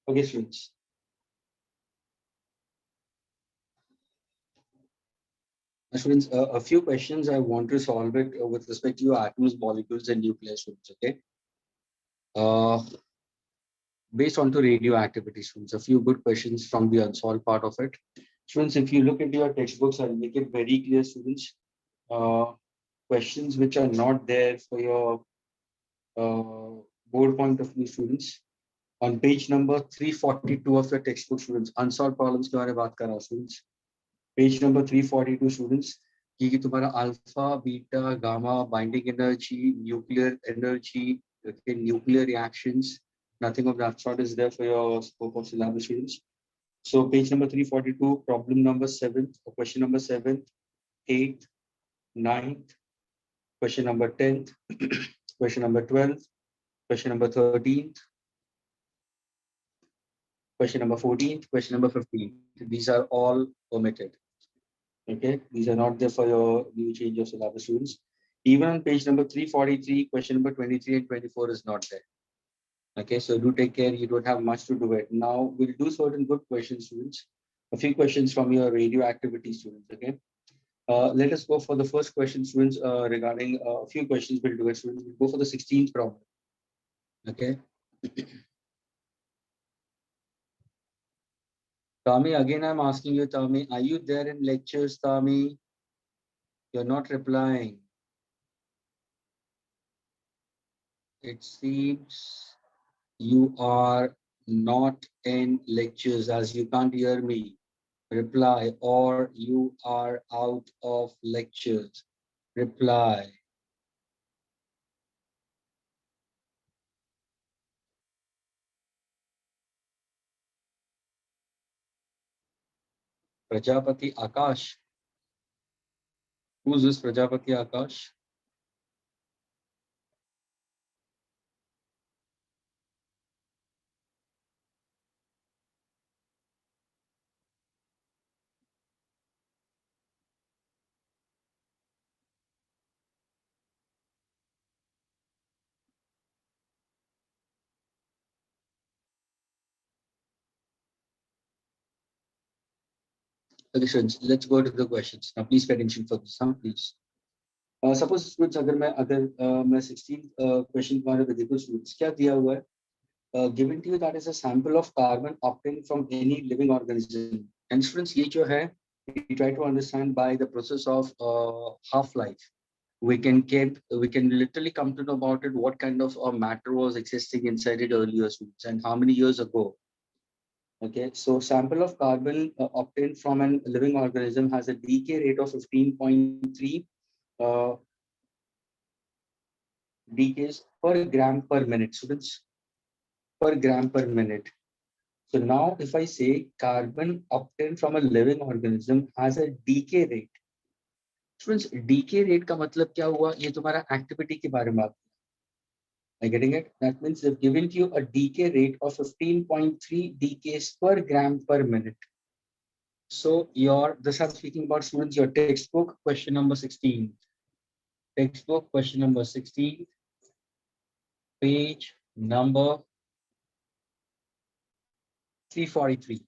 Okay, students. Students, a few questions I want to solve it with respect to your atoms, molecules, and nuclear students. Okay. Uh, Based on to radioactivity, students, a few good questions from the unsolved part of it. Students, if you look into your textbooks, I'll make it very clear, students. Uh, Questions which are not there for your board point of view, students. On page number 342 of your textbook, students, unsolved problems के बारे में बात कर रहा हूँ, students. Page number 342, students. कि तुम्हारा alpha beta gamma binding energy nuclear energy nuclear reactions, nothing of that sort is there for your scope of syllabus, students. So page number 342, problem number 7, question number 7, 8, 9th, question number 10th, question number 12th, question number 13th, question number 14th, question number 15th. These are all omitted. Okay, these are not there for your new change of syllabus, students. Even on page number 343, question number 23 and 24 is not there. Okay, so do take care. You don't have much to do it. Now we'll do certain good questions, students. A few questions from your radioactivity, students. Okay. Let us go for the first question, students, regarding a few questions we'll do it, students. We'll go for the 16th problem. Okay. Tami, again, I'm asking you, Tami, are you there in lectures, Tami? You're not replying. It seems you are not in lectures as you can't hear me. Reply, or you are out of lectures. Reply. Prajapati Akash. Who's this Prajapati Akash? Okay, students, let's go to the questions. Now, please pay attention for this, please. Suppose students, अगर मैं 16th question तुम्हारे को देखो students, क्या दिया हुआ है? Given to you that is a sample of carbon obtained from any living organism. And students, ये जो है, we try to understand by the process of half-life. We can literally come to know about it, what kind of matter was existing inside it earlier, students, and how many years ago. Okay, so sample of carbon obtained from a living organism has a decay rate of 15.3 decays per gram per minute, students, per gram per minute. So now if I say carbon obtained from a living organism has a decay rate, students, decay rate का मतलब क्या हुआ? ये तुम्हारा activity के बारे में बात. Are you getting it? That means they've given you a decay rate of 15.3 decays per gram per minute. So this I'm speaking about, students, your textbook question number 16. Textbook question number 16, page number 343.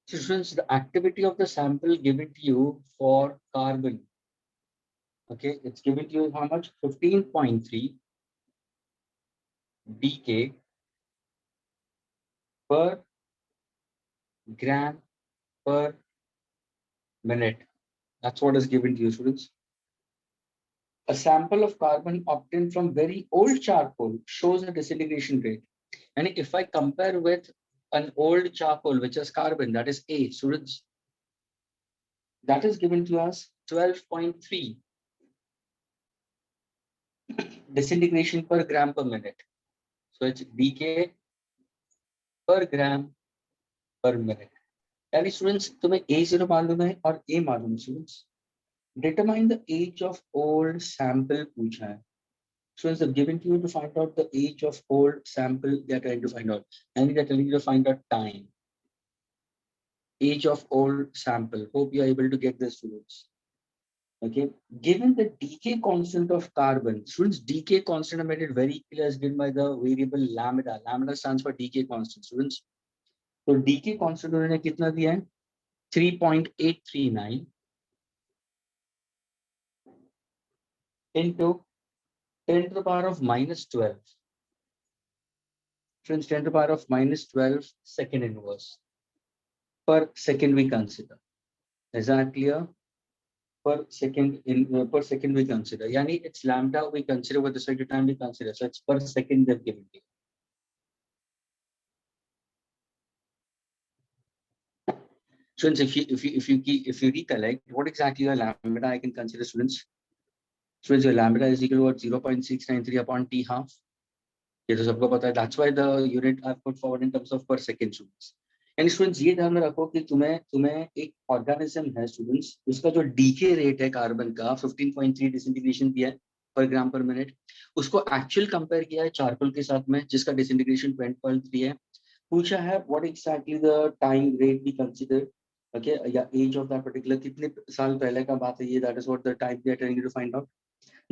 So students, the activity of the sample given to you for carbon. Okay, it's given to you how much? 15.3 decay per gram per minute. That's what is given to you, students. A sample of carbon obtained from very old charcoal shows a disintegration rate. And if I compare with an old charcoal, which is carbon, that is A, students, that is given to us 12.3 disintegration per gram per minute. So it's decay per gram per minute. यानी students, तुम्हें A0 मालूम है और A मालूम है, students. Determine the age of old sample पूछा है. Students have given to you to find out the age of old sample they are trying to find out. And they're telling you to find out time. Age of old sample. Hope you are able to get this, students. Okay, given the decay constant of carbon, students, decay constant I made it very clear is given by the variable lambda. Lambda stands for decay constant, students. So decay constant उन्होंने कितना दिया है? 3.839 into 10 to the power of minus 12. Friends, 10 to the power of minus 12 second inverse per second we consider. Is that clear? Per second we consider. Yani it's lambda we consider with respect to time we consider. So it's per second they've given you. Students, if you recollect what exactly your lambda I can consider, students. Students, your lambda is equal to 0.693 upon t half. ये तो सबको पता है. That's why the unit I've put forward in terms of per second, students. And students, ये ध्यान में रखो कि तुम्हें एक ऑर्गेनिज्म है स्टूडेंट्स, उसका जो डीके रेट है कार्बन का 15.3 डिसइंटीग्रेशन दिया है पर ग्राम पर मिनट, उसको एक्चुअल कंपेयर किया है चारकोल के साथ में जिसका डिसइंटीग्रेशन 20.3 है. पूछा है what exactly the time rate be consider, okay, या एज ऑफ दैट पर्टिकुलर, कितने साल पहले का बात है ये, that is what the time we are trying to find out.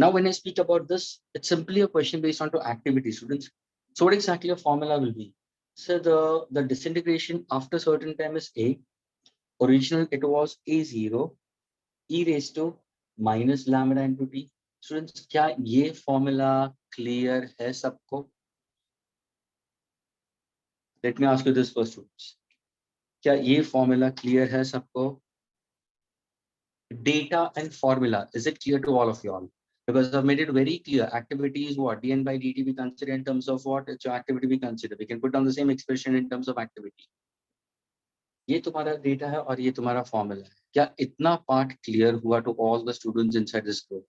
Now, when I speak about this, it's simply a question based on to activity, students. So what exactly a formula will be? So the disintegration after certain time is A. Original it was A0 e raised to minus lambda into T. Students, क्या ये formula clear है सबको? Let me ask you this first, students. क्या ये formula clear है सबको? Data and formula, is it clear to all of you all? Because I've made it very clear. Activity is what? dn by dt we consider in terms of what? It's activity we consider. We can put down the same expression in terms of activity. ये तुम्हारा data है और ये तुम्हारा formula है. क्या इतना part clear हुआ to all the students inside this group?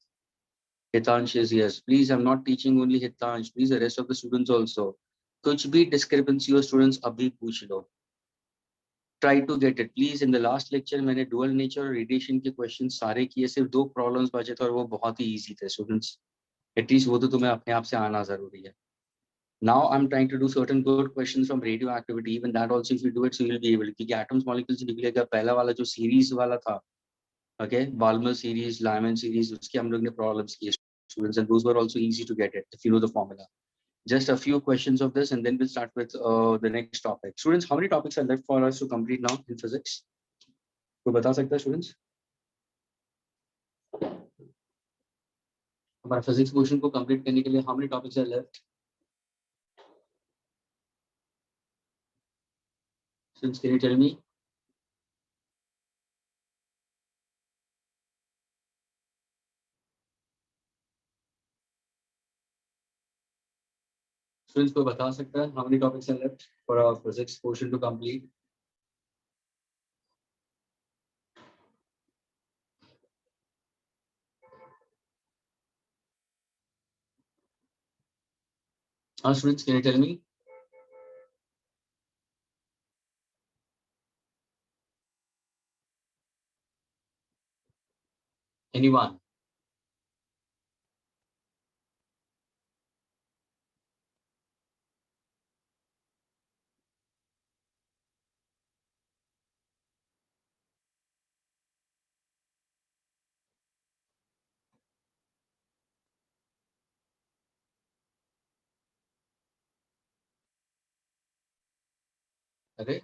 Hitansh is yes. Please, I'm not teaching only Hitansh. Please, the rest of the students also. कुछ भी discrepancy हो students अभी पूछ लो. Try to get it. Please, in the last lecture मैंने dual nature और radiation के questions सारे किए, सिर्फ 2 problems बचे थे और वो बहुत ही easy थे students. At least वो तो तुम्हें अपने आप से आना जरूरी है. Now I'm trying to do certain good questions from radioactivity. Even that also, if you do it, so you'll be able to. क्योंकि atoms, molecules, nuclei का पहला वाला जो series वाला था, okay, Balmer series, Lyman series, उसके हम लोग ने problems किए students, and those were also easy to get it if you know the formula. Just a few questions of this, and then we'll start with the next topic. Students, how many topics are left for us to complete now in physics? कोई बता सकता है students? हमारा physics portion को complete करने के लिए how many topics are left? Students, can you tell me? Students, कोई बता सकता है how many topics are left for our physics portion to complete? Students, can you tell me? Anyone? अरे,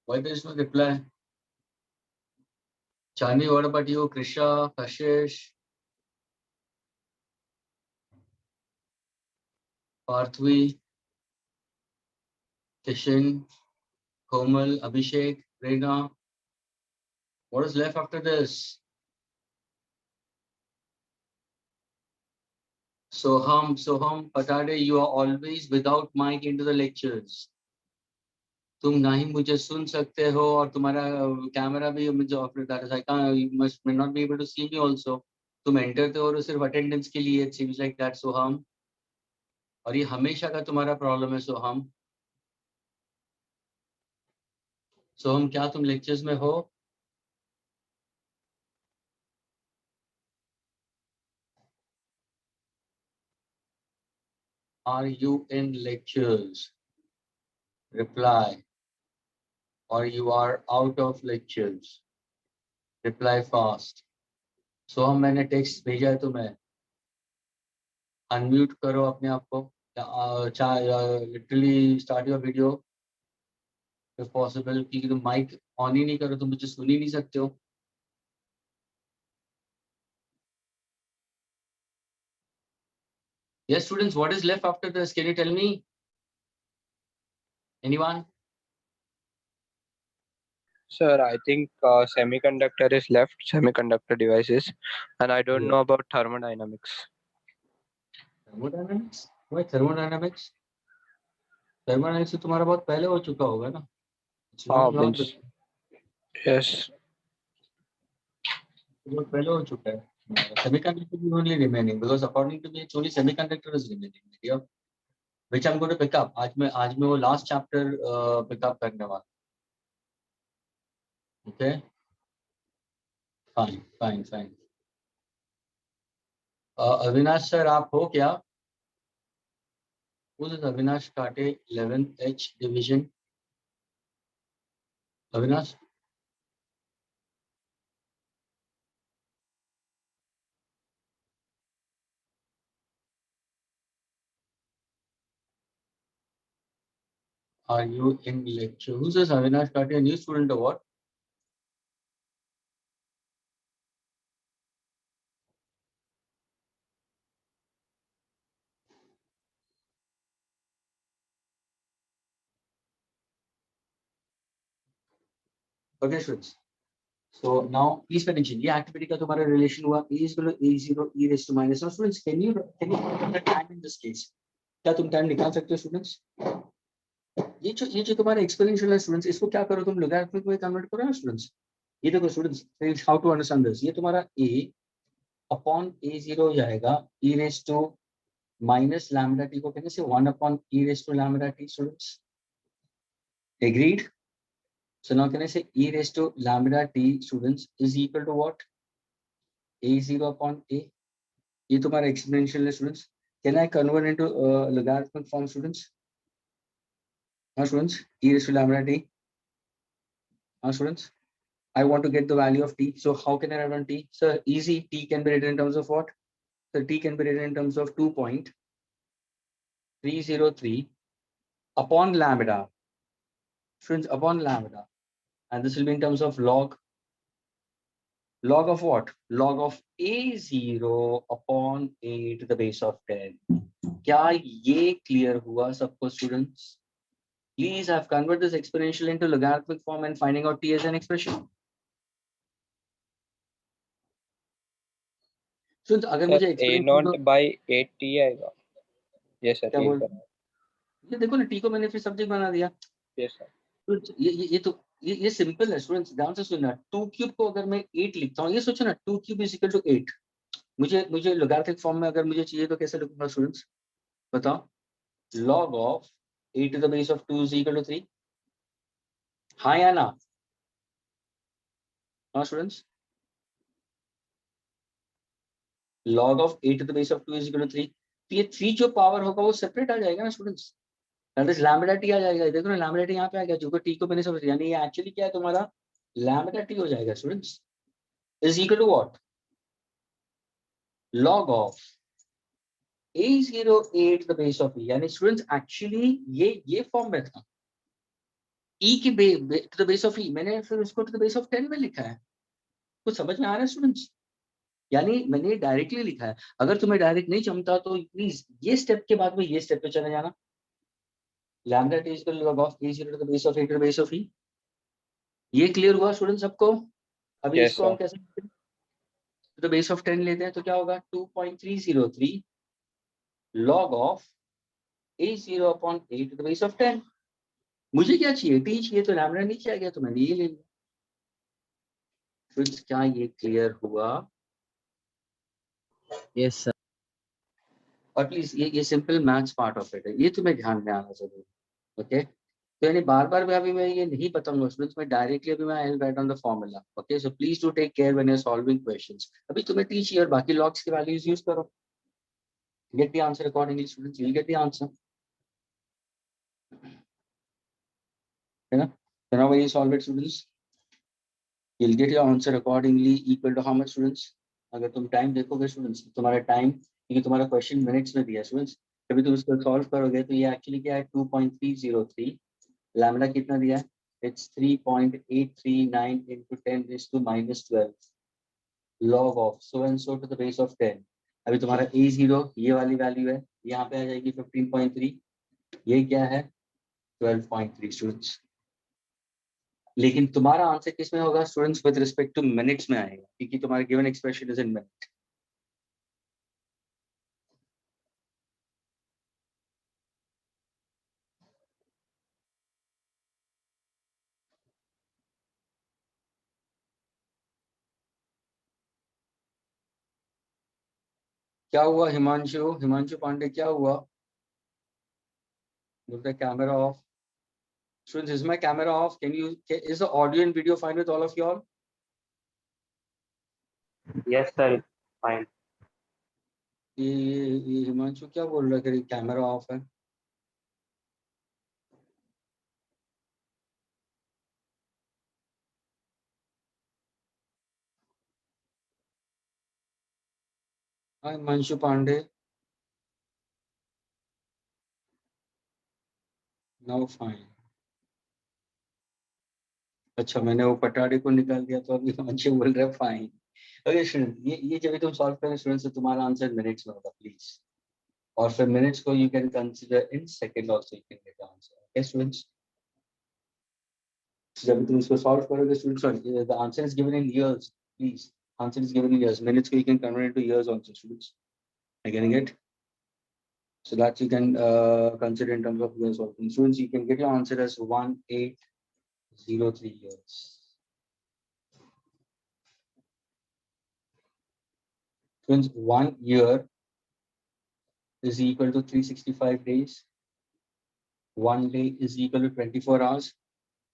why there is no reply? Chani, what about you? Krisha, Kashish, Parthvi, Kishan, Komal, Abhishek, Reena. What is left after this? Soham, Patade, you are always without mic into the lectures. तुम ना ही मुझे सुन सकते हो और तुम्हारा camera भी मुझे operate कर रहा है. You must may not be able to see me also. तुम एंटर तो हो सिर्फ अटेंडेंस के लिए. It seems like that, सोहम. और ये हमेशा का तुम्हारा प्रॉब्लम है सोहम. सोहम, क्या तुम लेक्चर्स में हो? Are you in lectures? Reply. Or you are out of lectures? Reply fast. So हम मैंने टेक्स्ट भेजा है तुम्हें, अनम्यूट करो अपने आप को, literally start your video if possible, क्योंकि तुम माइक ऑन ही नहीं करो तो मुझे सुन ही नहीं सकते हो। Yes, students, what is left after this? Can you tell me? Anyone? Sir, I think semiconductor is left, semiconductor devices, and I don't Yeah. know about thermodynamics. Thermodynamics? Why thermodynamics? Thermodynamics तो तुम्हारा बहुत पहले हो चुका होगा ना? It's long, long Means before. yes. बहुत पहले हो चुका है। Semiconductor is only remaining because according to me, it's only semiconductor is remaining. Yeah. Which I'm going to pick up. आज मैं वो last chapter pick up करने वाला। Okay. Fine, fine, fine. Avinash sir आप हो क्या? Who is अविनाश काटे 11th H division? Avinash? Are you in lecture? Who says Avinash Kati, a new student or what? Okay, students. So now please pay attention. ये activity का तुम्हारा relation हुआ a is equal to a0 e raised to minus. Now students, can you put the time in this case? क्या तुम time निकाल सकते हो students? ये जो तुम्हारा exponential है students, इसको क्या करो तुम logarithmic में convert करो ना students. ये देखो students, how to understand this? ये तुम्हारा a upon a0 हो जाएगा e raised to minus lambda t को कहने से 1 upon e raised to lambda t students. Agreed? So now can I say e raised to lambda t students is equal to what? A0 upon a. ये तुम्हारा exponential है students. Can I convert into logarithmic form students? Now students, e raised to lambda t. Now students, I want to get the value of t. So how can I write on t? So easy, t can be written in terms of what? So t can be written in terms of 2.303 upon lambda. Students, upon lambda. And this will be in terms of log of what? Log of a0 upon a to the base of 10. क्या ये clear हुआ सबको students? Please have convert this exponential into logarithmic form and finding out t as an expression. Students, अगर Sir, मुझे a exponential naught by 8t आएगा. Yes sir. क्या बोल ये देखो ना t को मैंने फिर सब्जेक्ट बना दिया. Yes sir. Students, ये तो ये सिंपल है स्टूडेंट्स, ध्यान से सुनना. 2 क्यूब को अगर मैं 8 लिखता हूँ, ये सोचो ना 2 क्यूब इज इक्वल टू 8. मुझे लोगारिथमिक फॉर्म में अगर मुझे चाहिए तो कैसे लिखूंगा स्टूडेंट्स बताओ? log of 8 to the base of 2 is equal to 3. हाँ या ना? हाँ students, log of 8 to the base of 2 is equal to 3. तो ये 3 जो पावर होगा वो सेपरेट आ जाएगा ना students. That is lambda T आ जाएगा. देखो ना लैम्बडा टी यहाँ पे आ गया, जो टी को मैंने समझ, यानी ये एक्चुअली क्या है तुम्हारा लैम्बडा टी हो जाएगा students. Is equal to what? log of a08 to the base of e. यानी स्टूडेंट्स एक्चुअली ये फॉर्म में था e की to the base of e, मैंने फिर उसको टू द बेस ऑफ 10 में लिखा है. कुछ समझ में आ रहा है स्टूडेंट्स? यानी मैंने डायरेक्टली लिखा है. अगर तुम्हें डायरेक्ट नहीं जमता तो प्लीज ये स्टेप के बाद में ये स्टेप पे चले जाना. Lambda t is equal to log of a0 to the base of e to the base of e. ये क्लियर हुआ स्टूडेंट्स सबको? अभी Yes इसको हम sir. कैसे टू द बेस ऑफ 10 लेते हैं तो क्या होगा? 2.303 log of a0 upon a to the base of 10. मुझे क्या चाहिए? टी चाहिए, तो लैम्बडा नहीं चाहिए तो मैंने ये ले लिया. फ्रेंड्स, क्या ये क्लियर हुआ? Yes sir. और प्लीज ये simple maths part of it है, ये तुम्हें ध्यान में आना जरूरी. ओके, तो यानी बार बार भी अभी मैं ये नहीं बताऊंगा स्टूडेंट्स, मैं डायरेक्टली अभी मैं I will write on the formula. Okay, so please do take care when you are solving questions. अभी तुम्हें टी चाहिए और बाकी लॉग्स की वैल्यूज यूज करो. Get the answer accordingly students, you will get the answer. है ना? So now when you solve it students, you'll get your answer accordingly equal to how much students? अगर तुम time देखोगे students, तुम्हारा time, क्योंकि तुम्हारा question minutes में दिया स्टूडेंट्स, कभी तुम इसको सॉल्व करोगे तो ये एक्चुअली क्या है 2.303, लैम्डा कितना दिया है, it's 3.839 into 10 raised to -12 log of so and so to the base of 10। अभी तुम्हारा a0 ये वाली वैल्यू है, यहाँ पे आ जाएगी 15.3, ये क्या है 12.3 स्टूडेंट्स। लेकिन तुम्हारा आंसर किस में होगा students, with respect two minutes में आएगा, क्योंकि तुम्हारा given expression is in minute. क्या हुआ हिमांशु, हिमांशु पांडे क्या हुआ, बोलते camera off. Students is my camera off, can you, is the audio and video fine with all of you all? Yes, sir. Fine. ये हिमांशु क्या बोल रहा है कि कैमरा ऑफ है? हाँ हिमांशु पांडे, नाउ फाइन। अच्छा मैंने वो पटाड़े को निकाल दिया तो अभी हिमांशु बोल रहा है फाइन। ओके स्टूडेंट, ये जब भी तुम सॉल्व करें स्टूडेंट्स तो तुम्हारा आंसर मिनट्स में होगा प्लीज, और फिर मिनट्स को you can consider in second also, you can get answer. Okay students, जब तुम इसको सॉल्व करोगे students, the answer is given in years please, answer is given in years, minutes को you can convert into years also students, I getting it? So that you can consider in terms of years also. Students, you can get your answer as 1803 years. Students, 1 year is equal to 365 days. 1 day is equal to 24 hours.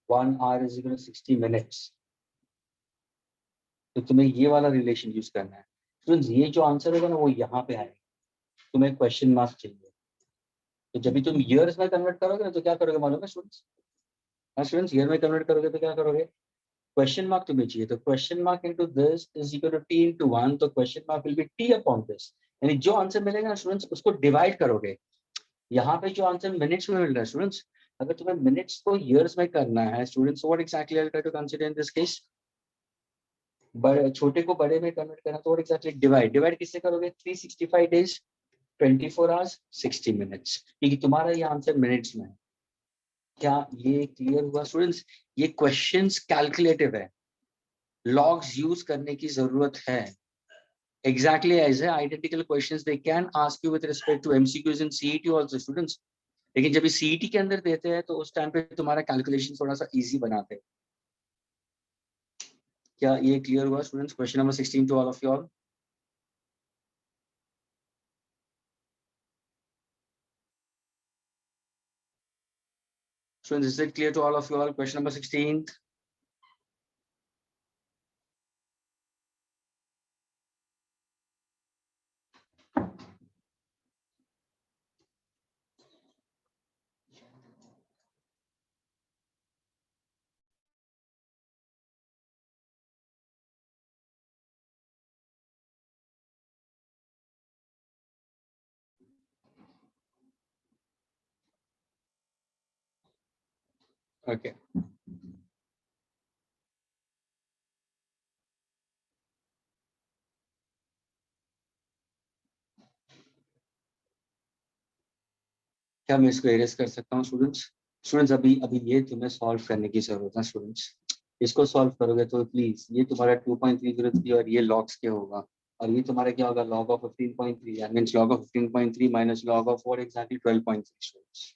1 hour is equal to 60 minutes. तो तुम्हें ये वाला relation use करना है students. ये जो answer होगा ना वो यहाँ पे आएगा, तुम्हें क्वेश्चन मार्क चाहिए। तो जब भी तुम ईयर्स में कन्वर्ट करोगे ना तो क्या करोगे मालूम है स्टूडेंट्स? हाँ स्टूडेंट्स, ईयर में कन्वर्ट करोगे तो क्या करोगे, क्वेश्चन मार्क तुम्हें चाहिए, तो question mark into this is equal to t into 1, तो question mark will be t upon this, यानी जो आंसर मिलेगा ना स्टूडेंट्स उसको डिवाइड करोगे। यहाँ पे जो आंसर मिनट्स में मिल रहा है स्टूडेंट्स, अगर तुम्हें मिनट्स को ईयर्स में करना है students, what exactly I will try to consider in this case, बड़े छोटे को बड़े में कन्वर्ट करना, तो व्हाट एक्जेक्टली डिवाइड, डिवाइड किससे करोगे, 365 डेज 24 आवर्स 60 मिनट्स, क्योंकि तुम्हारा ये आंसर मिनट्स में है। क्या ये क्लियर हुआ स्टूडेंट्स? ये क्वेश्चंस कैलकुलेटिव है, लॉग्स यूज करने की जरूरत है। Exactly as है, identical questions they can ask you with respect to MCQs in CET also students, लेकिन जब ये CET के अंदर देते हैं तो उस टाइम पे तुम्हारा कैलकुलेशन थोड़ा सा इजी बनाते हैं। क्या ये क्लियर हुआ students? Question number 16 to all of you all. Students, is it clear to all of you all? Question number 16. Okay. क्या मैं इसको एरेज कर सकता हूँ स्टूडेंट्स? स्टूडेंट्स अभी अभी ये तुम्हें सॉल्व करने की जरूरत है स्टूडेंट्स, इसको सॉल्व करोगे तो प्लीज ये तुम्हारा 2.303 और ये लॉग्स के होगा, और ये तुम्हारा क्या होगा, log of 15.3, means log of 15.3 minus log of what exactly 12.3 students.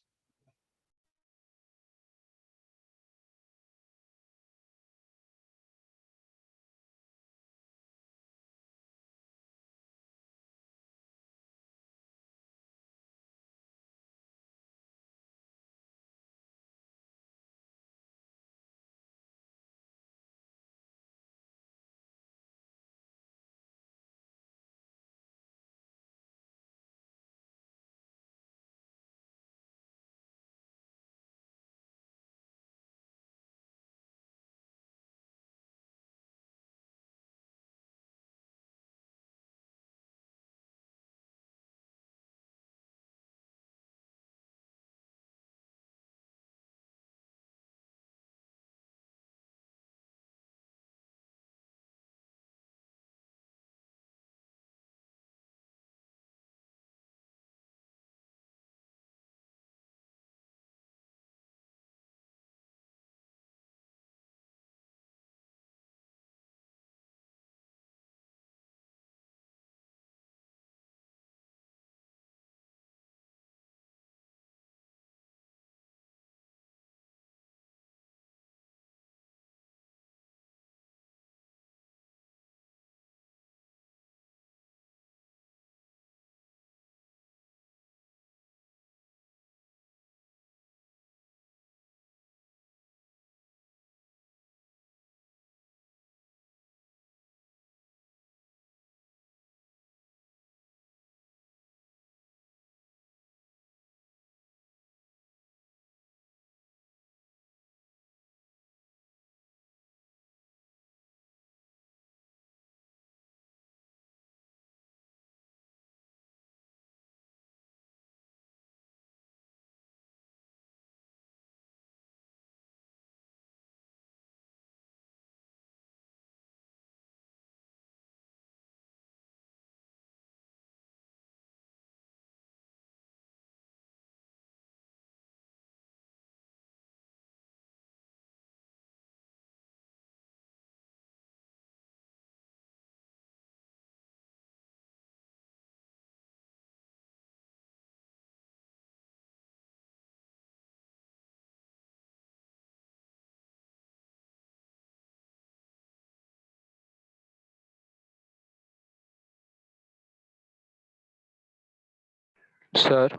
Sir,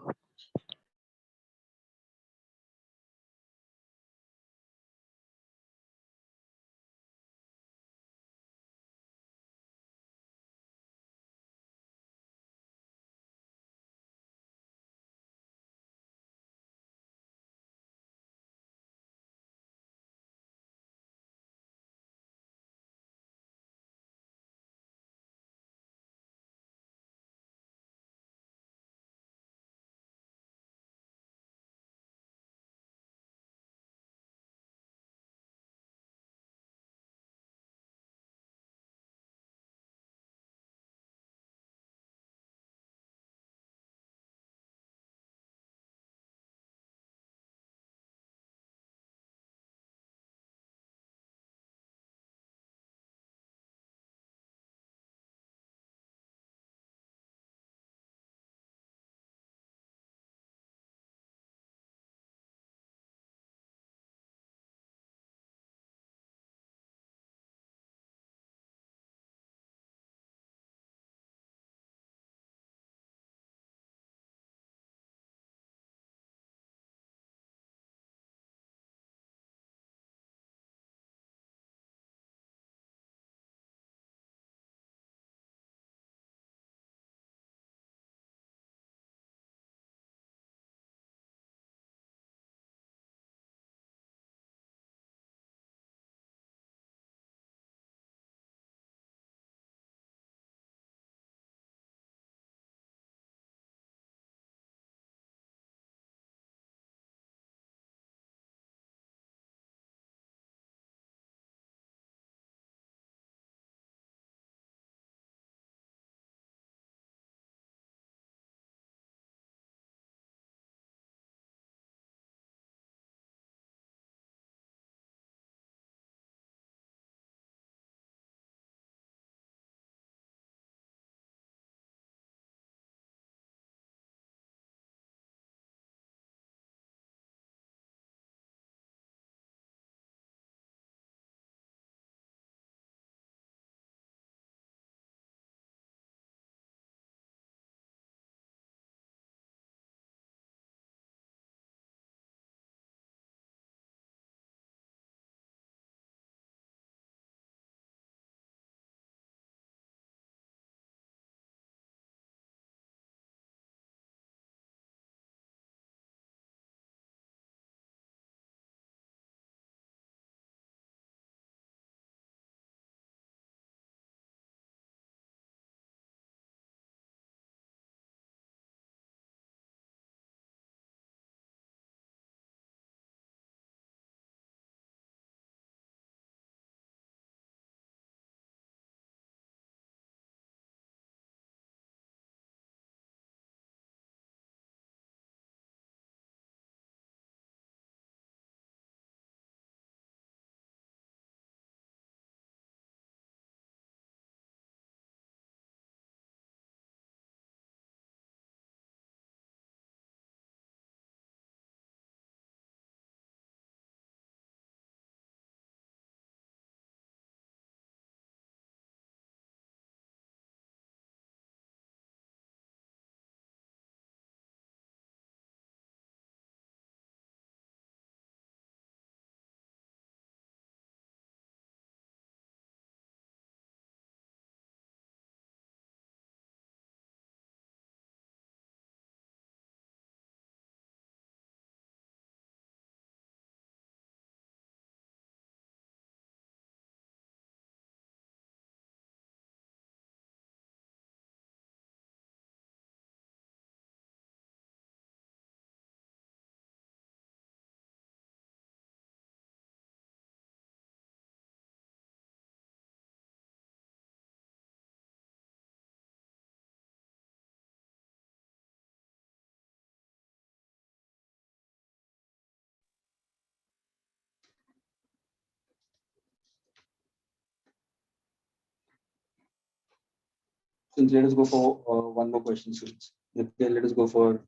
Since let us go for one more question, students. Let us go for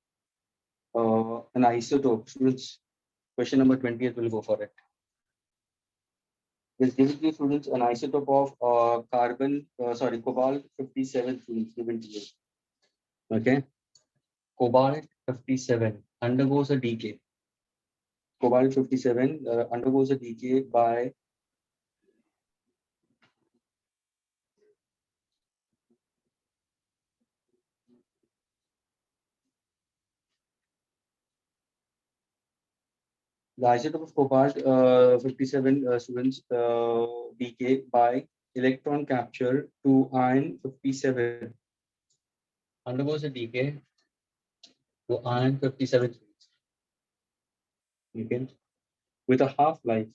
an isotope. Students, question number 20th will go for it. Is given to you, students, an isotope of cobalt 57, students, given to you. Okay. cobalt 57 undergoes a decay. Cobalt 57 undergoes a decay by the isotope of cobalt 57 students decay by electron capture to iron 57 undergoes a decay to iron 57 okay, with a half-life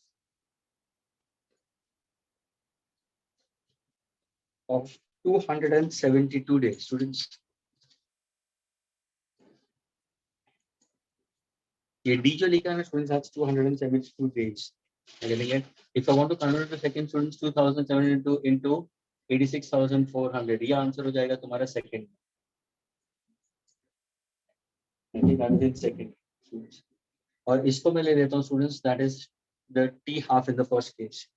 of 272 days. Students, ये D जो लिखा है students has 272 days. Getting it? If I want to convert to second, students 2,700 into 86,400. ये answer हो जाएगा तुम्हारा second. that is in second. Students. और इसको मैं ले लेता हूँ students, that is the T half in the first case.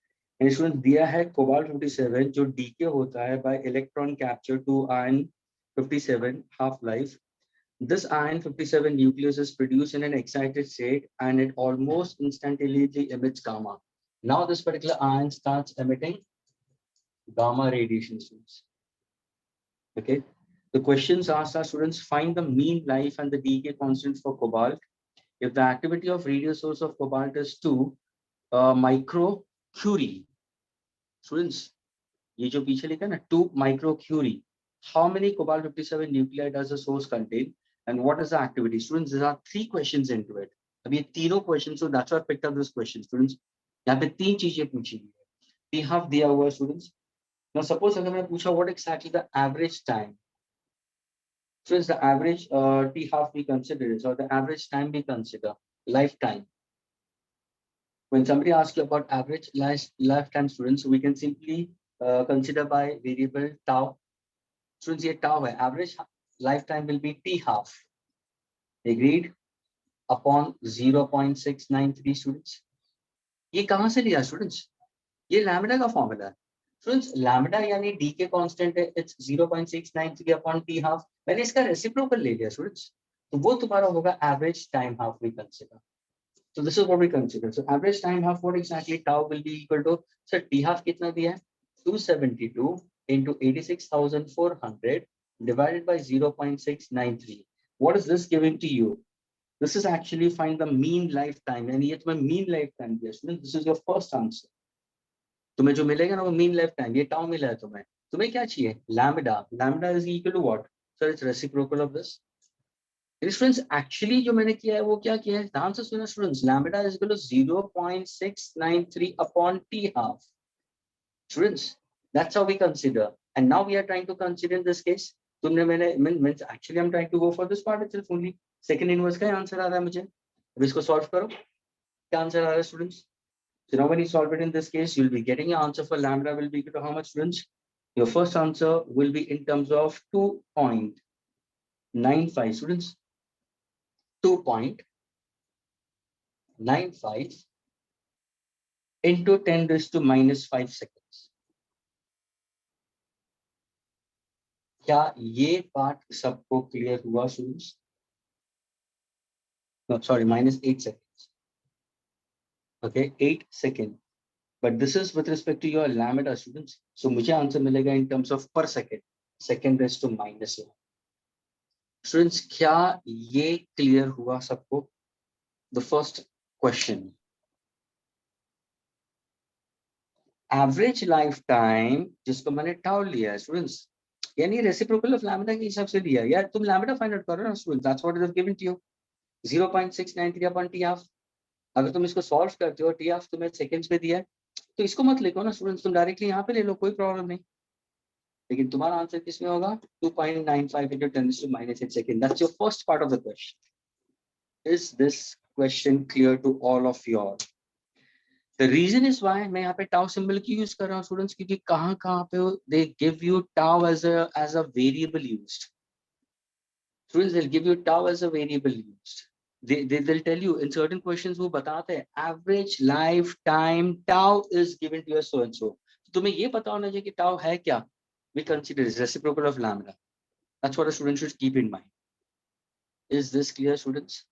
And students दिया है cobalt 57 जो decay होता है by electron capture to iron 57 half life. This iron 57 nucleus is produced in an excited state and it almost instantaneously emits gamma. Now this particular ion starts emitting gamma radiation. Students. Okay. The questions asked are students find the mean life and the decay constant for cobalt. If the activity of radio source of cobalt is 2 microcurie, students, ये जो पीछे लिखा है ना 2 microcurie, how many cobalt 57 nuclei does the source contain and what is the activity? Students, there are 3 questions into it. अब ये तीनों questions, so that's why I picked up this question. Students, यहाँ पे 3 चीजें पूछी गई है. T half दिया हुआ है students. Now suppose अगर मैं पूछा what exactly the average time. So is the average T half we consider is, or the average time we consider, lifetime. When somebody asks you about average lifetime students, we can simply consider by variable tau. Students, ये tau है. Average lifetime will be T half. Agreed? Upon 0.693 students. ये कहाँ से लिया students? ये lambda का formula है. Students, lambda यानी d के constant है. It's 0.693 upon T half. मैंने इसका reciprocal ले लिया students. तो वो तुम्हारा होगा average time half we consider. So this is what we consider. So average time half, what exactly tau will be equal to? So T half कितना दिया है? 272 into 86,400 divided by 0.693. What is this giving to you? This is actually find the mean lifetime. And yet my mean lifetime दिया. Students, this is your first answer. तुम्हें जो मिलेगा ना वो mean lifetime. ये tau मिला है तुम्हें. तुम्हें क्या चाहिए? Lambda. Lambda is equal to what? So it's reciprocal of this. Students, actually जो मैंने किया है वो क्या किया है? ध्यान से सुना students. Lambda is equal to 0.693 upon T half. Students, that's how we consider. And now we are trying to consider in this case. तुमने मैंने means actually I'm trying to go for this part itself only. Second inverse का answer आ रहा है मुझे. अब इसको solve करो. क्या आंसर आ रहा है students? So now when you solve it in this case, you'll be getting your answer for lambda will be equal to how much students? Your first answer will be in terms of 2.95 students. 2.95 into 10 raised to minus 5 seconds. क्या ये part सबको clear हुआ students? No, sorry, minus 8 seconds. Okay, 8 seconds. But this is with respect to your lambda students. So मुझे answer मिलेगा in terms of per second. Second raised to minus 1. Students, क्या ये clear हुआ सबको? The first question. Average lifetime जिसको मैंने tau लिया है students, यानी reciprocal of lambda के हिसाब से लिया. यार तुम lambda find out करो ना students. That's what it is given to you. 0.693 upon T half. अगर तुम इसको solve करते हो, T half तुम्हें seconds में दिया है, तो इसको मत लिखो ना students. तुम directly यहाँ पे ले लो, कोई problem नहीं. लेकिन तुम्हारा आंसर किसमें होगा? 2.95 into 10 to minus 8 second. That's your first part of the question. Is this question clear to all of you all? The reason is why मैं यहाँ पे tau symbol की use कर रहा हूँ students, क्योंकि कहाँ पे they give you tau as a variable used. Students, they'll give you tau as a variable used. They'll tell you in certain questions वो बताते हैं average lifetime tau is given to you so and so. तो तुम्हें ये पता होना चाहिए कि tau है क्या? We consider is reciprocal of lambda. That's what a student should keep in mind. Is this clear, students?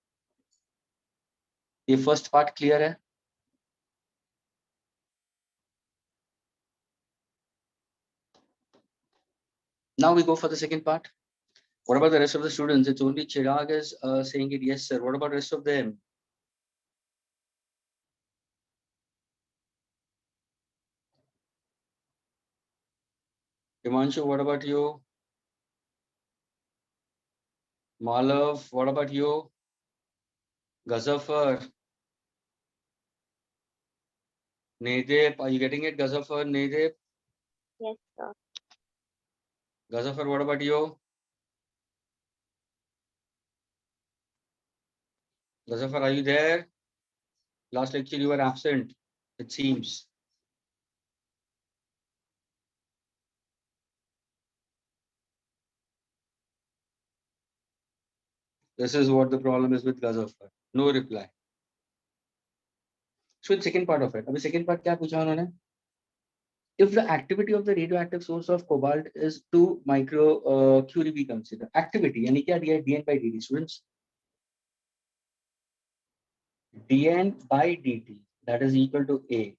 ये first part clear है? Now we go for the second part. What about the rest of the students? It's only Chirag is saying it yes, sir. What about the rest of them? Himanshu, what about you? Malav, what about you? Gazafar, Nadeep, are you getting it? Gazafar, Nadeep? Yes, sir. Gazafar, what about you? Gazafar, are you there? Last lecture you were absent, it seems. This is what the problem is with Gazafar. No reply. So the second part of it. Abhi second part क्या पूछा उन्होंने? If the activity of the radioactive source of cobalt is 2 microcurie, we consider activity. यानी क्या दिया है? dn by dt. Students, dn by dt, that is equal to A.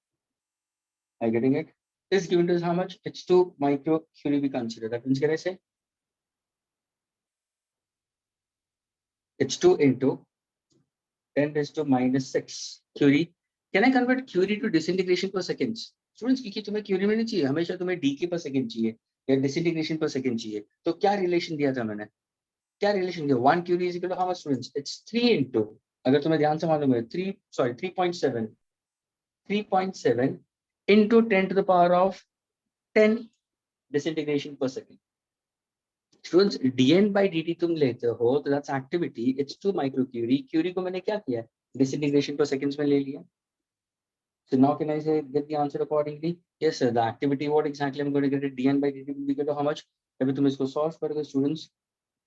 Are you getting it? Is given to us how much? It's 2 microcurie, we consider. That means, can I say? It's 2 into 10 raised to minus 6 curie. Can I convert curie to disintegration per seconds? Students, क्योंकि तुम्हें curie में नहीं चाहिए, हमेशा तुम्हें dk per second चाहिए या disintegration per second चाहिए. तो क्या relation दिया था मैंने? क्या relation दिया? 1 curie is equal to how much, students? It's 3 into, अगर तुम्हें ध्यान से मालूम है, 3.7 into 10 to the power of 10 disintegration per second. Students, dn by dt तुम लेते हो, तो that's activity. It's 2 microcurie. Curie को मैंने क्या किया? Disintegration per seconds में ले लिया. So now can I say get the answer accordingly? Yes, sir. The activity, what exactly I'm going to get it? dn by dt will be equal to how much? अभी तुम इसको solve करोगे students,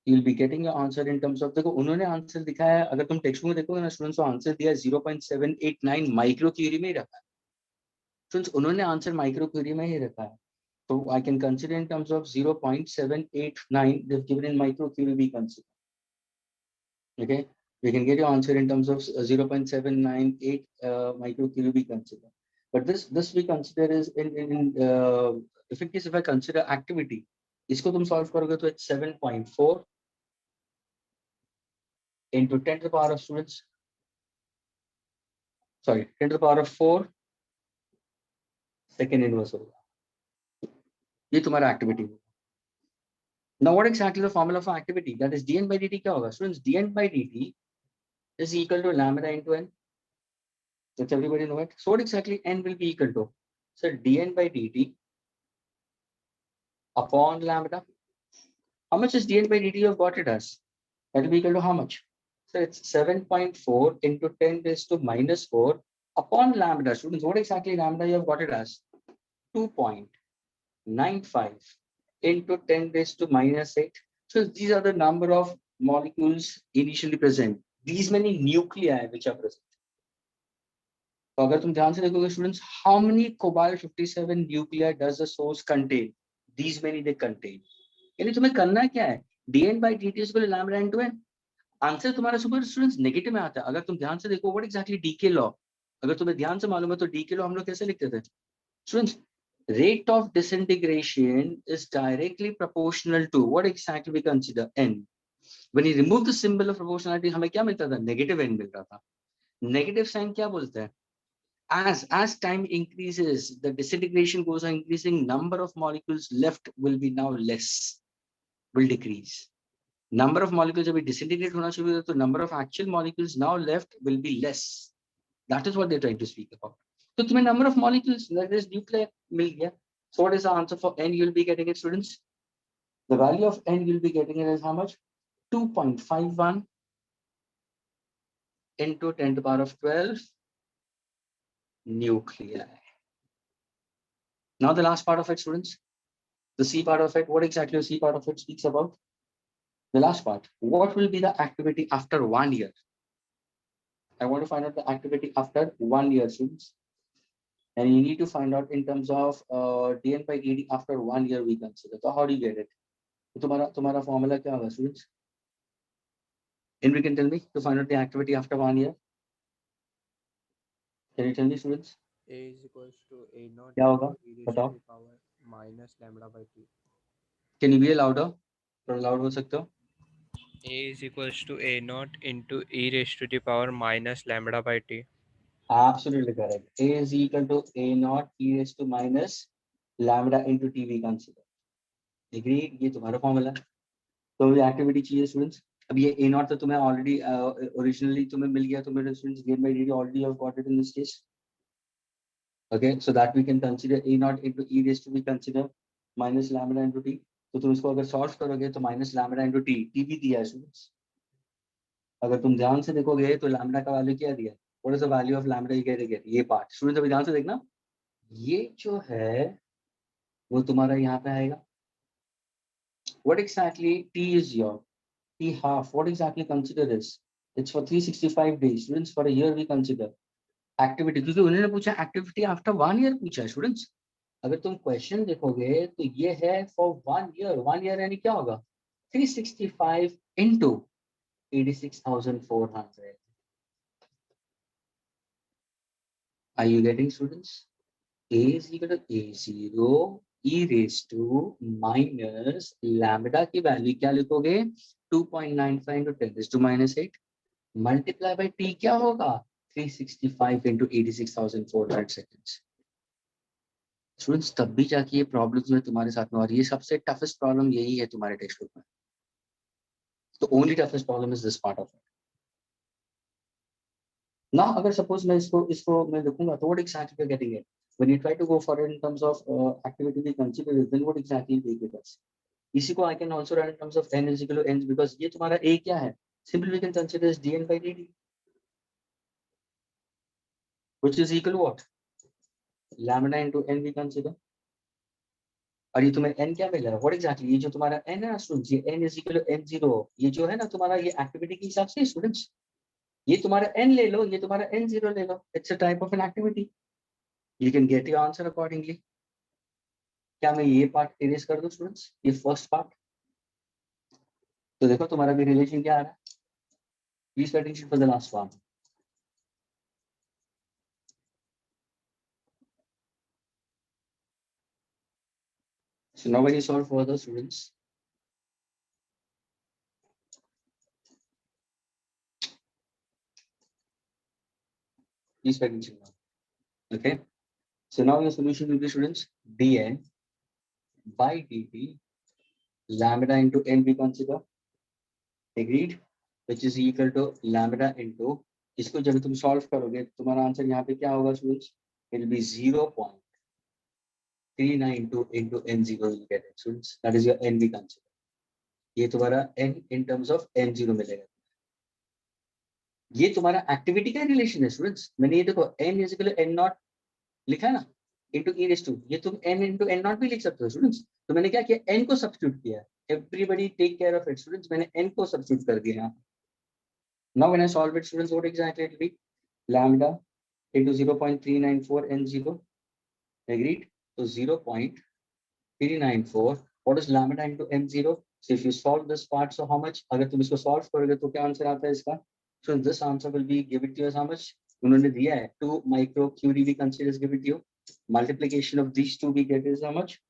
you'll be getting your answer in terms of, देखो उन्होंने answer दिखाया है, अगर तुम टेक्स्ट में देखोगे ना स्टूडेंट्स, तो आंसर दिया 0.789 माइक्रोक्यूरी में ही रखा है. स्टूडेंट्स, उन्होंने आंसर माइक्रोक्यूरी में ही रखा है. So I can consider in terms of 0.789 they've given in microcurie, we consider. Okay, we can get your answer in terms of 0.798 microcurie, we consider. But this we consider is if in case if I consider activity, इसको तुम solve करोगे तो it's 7.4 into 10 to the power of students. Sorry, 10 to the power of 4 second inverse होगा. ये तुम्हारा activity. Now what exactly the formula for activity? That is dn by dt क्या होगा? Students, dn by dt is equal to lambda into n. Does everybody know it? So what exactly n will be equal to? So dn by dt upon lambda. How much is dn by dt you have got it as? That will be equal to how much? So it's 7.4 into 10 raised to minus 4 upon lambda. Students, what exactly lambda you have got it as? 2.95 into 10 raised to minus 8. So these are the number of molecules initially present. These many nuclei which are present. तो अगर तुम ध्यान से देखोगे students, how many cobalt 57 nuclei does the source contain? These many they contain. यानी तुम्हें करना क्या है? dn by dt is equal to lambda into n. Answer तुम्हारा सुपर स्टूडेंट्स नेगेटिव में आता है. अगर तुम ध्यान से देखो व्हाट एग्जैक्टली डीके लॉ, अगर तुम्हें ध्यान से मालूम है तो डीके लॉ हम लोग कैसे लिखते थे students? Rate of disintegration is directly proportional to what exactly we consider n. When you remove the symbol of proportionality, हमें क्या मिलता था? नेगेटिव n मिलता था. नेगेटिव साइन क्या बोलते हैं? As time increases, the disintegration goes on increasing, number of molecules left will be now less, will decrease. Number of molecules जब disintegrate होना शुरू होता है, तो number of actual molecules now left will be less. That is what they're trying to speak about. तो तुम्हें number of molecules, that is nuclei मिल गया. So what is the answer for n? You'll be getting it, students. The value of n you'll be getting it as how much? 2.51 into 10 to the power of 12 nuclei. Now the last part of it, students, the C part of it. What exactly the C part of it speaks about? The last part. What will be the activity after 1 year? I want to find out the activity after 1 year, students. And you need to find out in terms of dn by dt after 1 year we consider. So how do you get it? तो तुम्हारा formula क्या होगा, students? And we can tell me to find out the activity after 1 year. Can you tell me, students? A is equals to A naught क्या होगा? e raised to बताओ. the power minus lambda by t. Can you be louder? थोड़ा loud हो सकते हो? A is equals to A naught into e raised to the power minus lambda by t. Absolutely correct. A is equal to A naught e raised to minus lambda into t we consider. Agreed? ये तुम्हारा formula है. तो ये activity चाहिए students. अब ये A naught तो तुम्हें ऑलरेडी ओरिजिनली तुम्हें मिल गया. तो मेरे students gain by dt already have got it in this case. Okay, so that we can consider A naught into e raised to we consider minus lambda into t. तो तुम इसको अगर solve करोगे तो minus lambda into T. T भी दिया है students. अगर तुम ध्यान से देखोगे तो लैम्बडा का वैल्यू क्या दिया है? What is the value of lambda you get? ये पार्ट स्टूडेंट्स अभी ध्यान से देखना. ये जो है वो तुम्हारा यहाँ पे आएगा. What exactly t is your t half. What exactly consider this? It's for 365 days students. For a year we consider activity, क्योंकि उन्होंने पूछा एक्टिविटी आफ्टर 1 ईयर पूछा है स्टूडेंट्स. अगर तुम क्वेश्चन देखोगे तो ये है फॉर 1 ईयर. 1 ईयर यानी क्या होगा? 365 into 86,400. Are you getting, students? A is equal to A0 e raised to minus lambda की वैल्यू क्या लिखोगे? 2.95 into 10 raised to minus 8 multiply by t क्या होगा? 365 into 86,400 seconds. स्टूडेंट्स तब भी जाके ये प्रॉब्लम्स में तुम्हारे साथ में, और ये सबसे टफेस्ट प्रॉब्लम यही है तुम्हारे टेक्स्ट बुक में. तो only toughest problem is this part of it. ना अगर सपोज मैं इसको मैं लिखूंगा तो what exactly you are getting it when you try to go for in terms of activity we consider then what exactly we give us. इसी को I can also write in terms of n is equal to n because ये तुम्हारा a क्या है? Simply we can consider is dn by dt which is equal to what? Lambda into n we consider. और ये तुम्हें n क्या मिल रहा है? व्हाट एग्जैक्टली ये जो तुम्हारा n है स्टूडेंट्स, ये n is equal to n0. ये जो है ना तुम्हारा ये एक्टिविटी के हिसाब से स्टूडेंट्स, ये तुम्हारा n ले लो, ये तुम्हारा n0 ले लो. It's a type of an activity. You can get your answer accordingly. क्या मैं ये पार्ट इरेज कर दूं स्टूडेंट्स, ये फर्स्ट पार्ट? तो देखो तुम्हारा भी रिलेशन क्या आ रहा है. Please pay attention for the last one. So now when you solve further students, please pay attention now. Okay, so now your solution will be students dn by dt lambda into n we consider. Agreed? Which is equal to lambda into, इसको जब तुम solve करोगे तुम्हारा answer यहाँ पे क्या होगा students? It will B 0.392 into n0 you get it students. That is your n we consider. ये तुम्हारा n in terms of n0 मिलेगा. ये तुम्हारा एक्टिविटी का रिलेशन है स्टूडेंट्स. मैंने ये देखो n is equal to n naught लिखा है ना into e raised to, ये तुम n into n नॉट भी लिख सकते हो स्टूडेंट्स. तो मैंने क्या किया? n को सब्स्टिट्यूट किया. Everybody take care of it students. मैंने n को सब्स्टिट्यूट कर दिया. Now when I solve it students, what exactly it will be? Lambda into 0.394 n0. Agreed? So 0.394. What is lambda into n0? So if you solve this part, so how much? अगर तुम इसको solve करोगे तो क्या answer आता है इसका? So this answer will be, give it to us how much? उन्होंने दिया है 2 micro curie we consider is give it to you. Multiplication of these two we get is how much?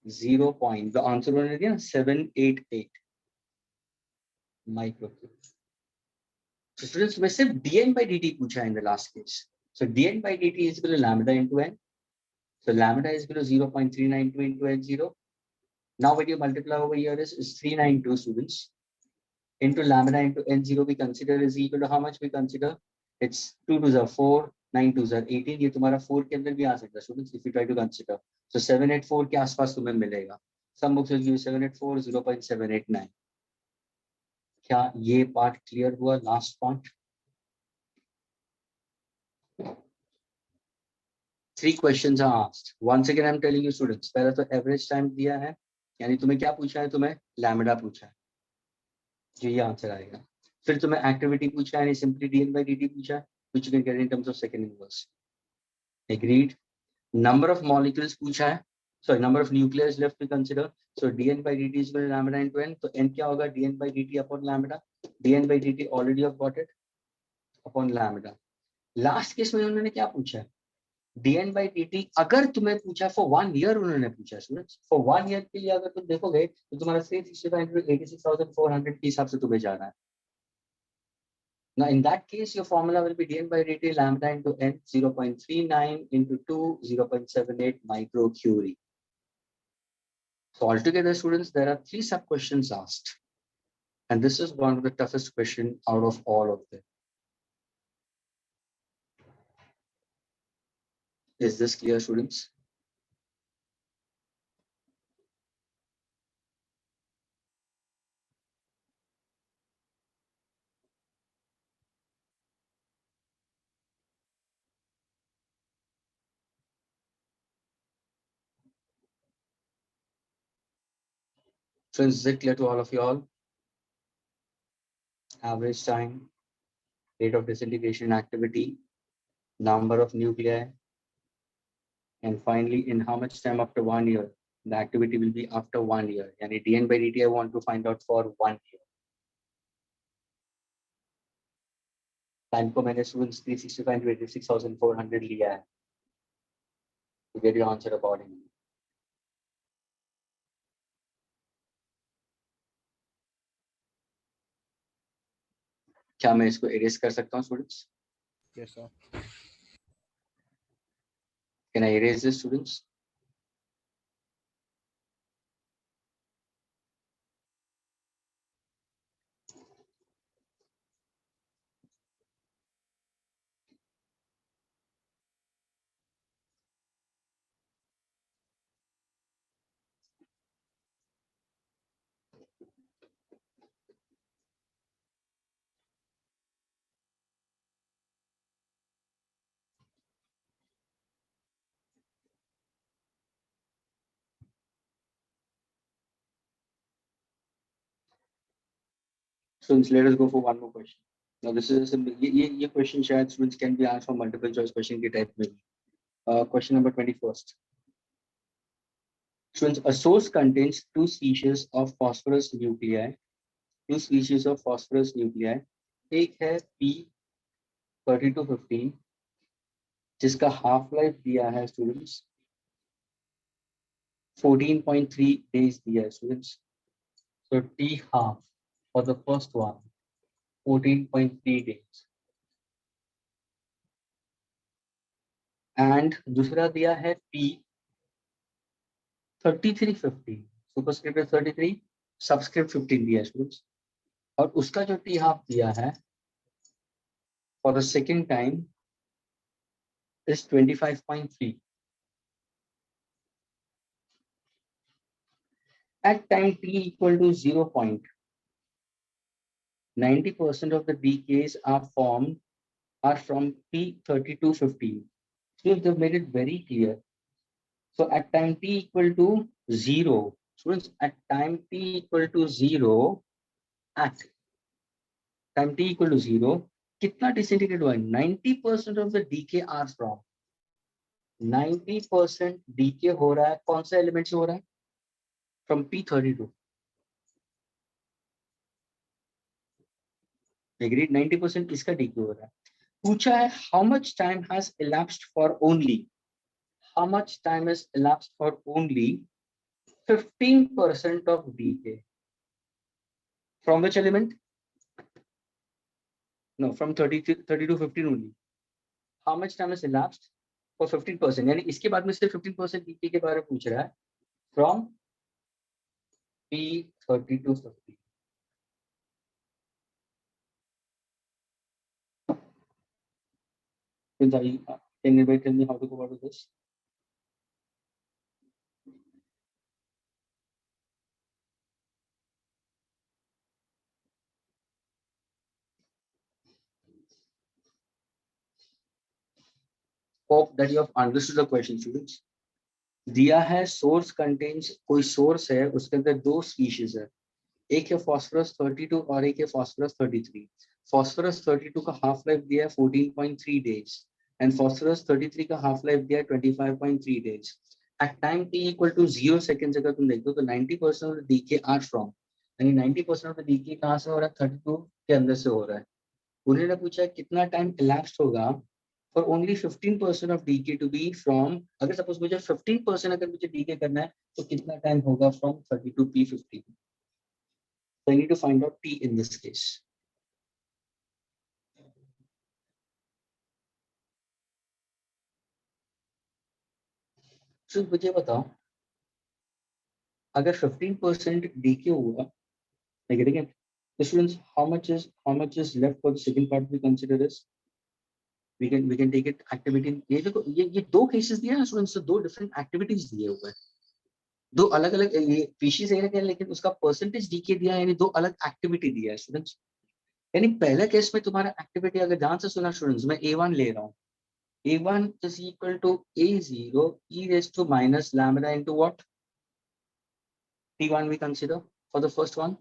0. The answer उन्होंने दिया 788 micro curie. So students, में सिर्फ dn by dt पूछा है in the last case. So dn by dt is equal to lambda into n. So lambda is equal to 0.392 into n0. Now when you multiply over here is 392 students into lambda into n0 we consider is equal to how much we consider? It's 2 to the 4, 9 to the 18. ये तुम्हारा 4 के अंदर भी आ सकता है students if you try to consider. So 784 के आसपास तुम्हें मिलेगा. Some books will give 784 0.789. क्या ये पार्ट क्लियर हुआ? Last part. 3 questions are asked. Once again I'm telling you students, पहले तो एवरेज टाइम दिया है, यानी तुम्हें क्या पूछा है? तुम्हें लैम्बडा पूछा है, जो ये आंसर आएगा. फिर तुम्हें एक्टिविटी पूछा है, सिंपली dn by dt पूछा है, which you can get in terms of second inverse. Agreed? Number of molecules पूछा है, sorry, number of nucleus left to consider. So dn by dt is equal to lambda into n. तो n क्या होगा? dn by dt upon lambda. dn by dt already have got it upon lambda. Last case में उन्होंने क्या पूछा है, dn by dt अगर तुम्हें पूछा फॉर 1 ईयर, उन्होंने पूछा स्टूडेंट्स फॉर 1 ईयर के लिए अगर तुम देखोगे तो तुम्हारा 365 into 86,400 के हिसाब से तुम्हें जाना है. Now in that case your formula will be dn by dt lambda into n 0.39 into 2 0.78 microcurie. So altogether students there are 3 sub questions asked, and this is one of the toughest question out of all of them. Is this clear students? So is it clear to all of you all? Average time, rate of disintegration activity, number of nuclei, and finally in how much time after 1 year the activity will be after 1 year. And dn by dt I want to find out for 1 year. Time को मैंने students 365 into 86,400 लिया है to get your answer accordingly. क्या मैं इसको erase कर सकता हूँ students? Yes, sir. Can I erase this students? Students, let us go for one more question. Now this is ये question शायद students can be asked from multiple choice question के type में. Question number 21st. Students, a source contains 2 species of phosphorus nuclei. 2 species of phosphorus nuclei. एक है P3215 जिसका half life दिया है students 14.3 days दिया है students. So T half for the first one 14.3 days. And दूसरा दिया है P3315 सुपरस्क्रिप्ट 33 सबस्क्रिप्ट 15 दिया है students. और उसका जो T half दिया है for the second time is 25.3. At time t equal to 0 point, 90% of the decays are from P3215. So they've made it very clear. So at time t equal to 0, students, at time t equal to 0, at time t equal to 0, कितना disintegrate हुआ है? 90% of the decay are from 90% decay हो रहा है कौन सा element से हो रहा है? From P32. Agreed, 90% इसका decay हो रहा है. पूछा है how much time has elapsed for only 15% of decay. From which element? No, from 30 to 15 only. How much time has elapsed for 15%? यानी इसके बाद में सिर्फ 15% decay के बारे में पूछ रहा है from P30 to 50. Can you tell me how to go about this? Hope that you have understood the question, students. दिया है source contains, कोई source है उसके अंदर 2 species है, एक है phosphorus 32 और एक है phosphorus 33. phosphorus 32 का half life दिया है 14.3 days and phosphorus 33 का half life दिया है 25.3 days. At time t equal to 0 seconds अगर तुम देख दो तो 90% of the decay are from यानी 90% ऑफ द डीके कहाँ से हो रहा है? 32 के अंदर से हो रहा है। उन्होंने पूछा कितना टाइम elapsed होगा for only 15% of decay to be from, अगर सपोज मुझे 15% अगर मुझे डीके करना है तो कितना टाइम होगा from 30 to P50? So I need to find out T in this case. So मुझे बताओ, अगर 15% डीके हुआ, like again, the students, how much is left for the second part we consider is, we can take it activity. ये देखो, ये दो cases दिए हैं स्टूडेंट्स, दो डिफरेंट एक्टिविटीज दिए हुए हैं, दो अलग अलग, ये पीसी एक है लेकिन उसका परसेंटेज डीके दिया है, यानी दो अलग एक्टिविटी दिया है स्टूडेंट्स। यानी पहला केस में तुम्हारा एक्टिविटी अगर ध्यान से सुना स्टूडेंट्स, मैं A1 ले रहा हूँ, A1 is equal to A0 e raised to minus lambda into what? T1 we consider for the first one.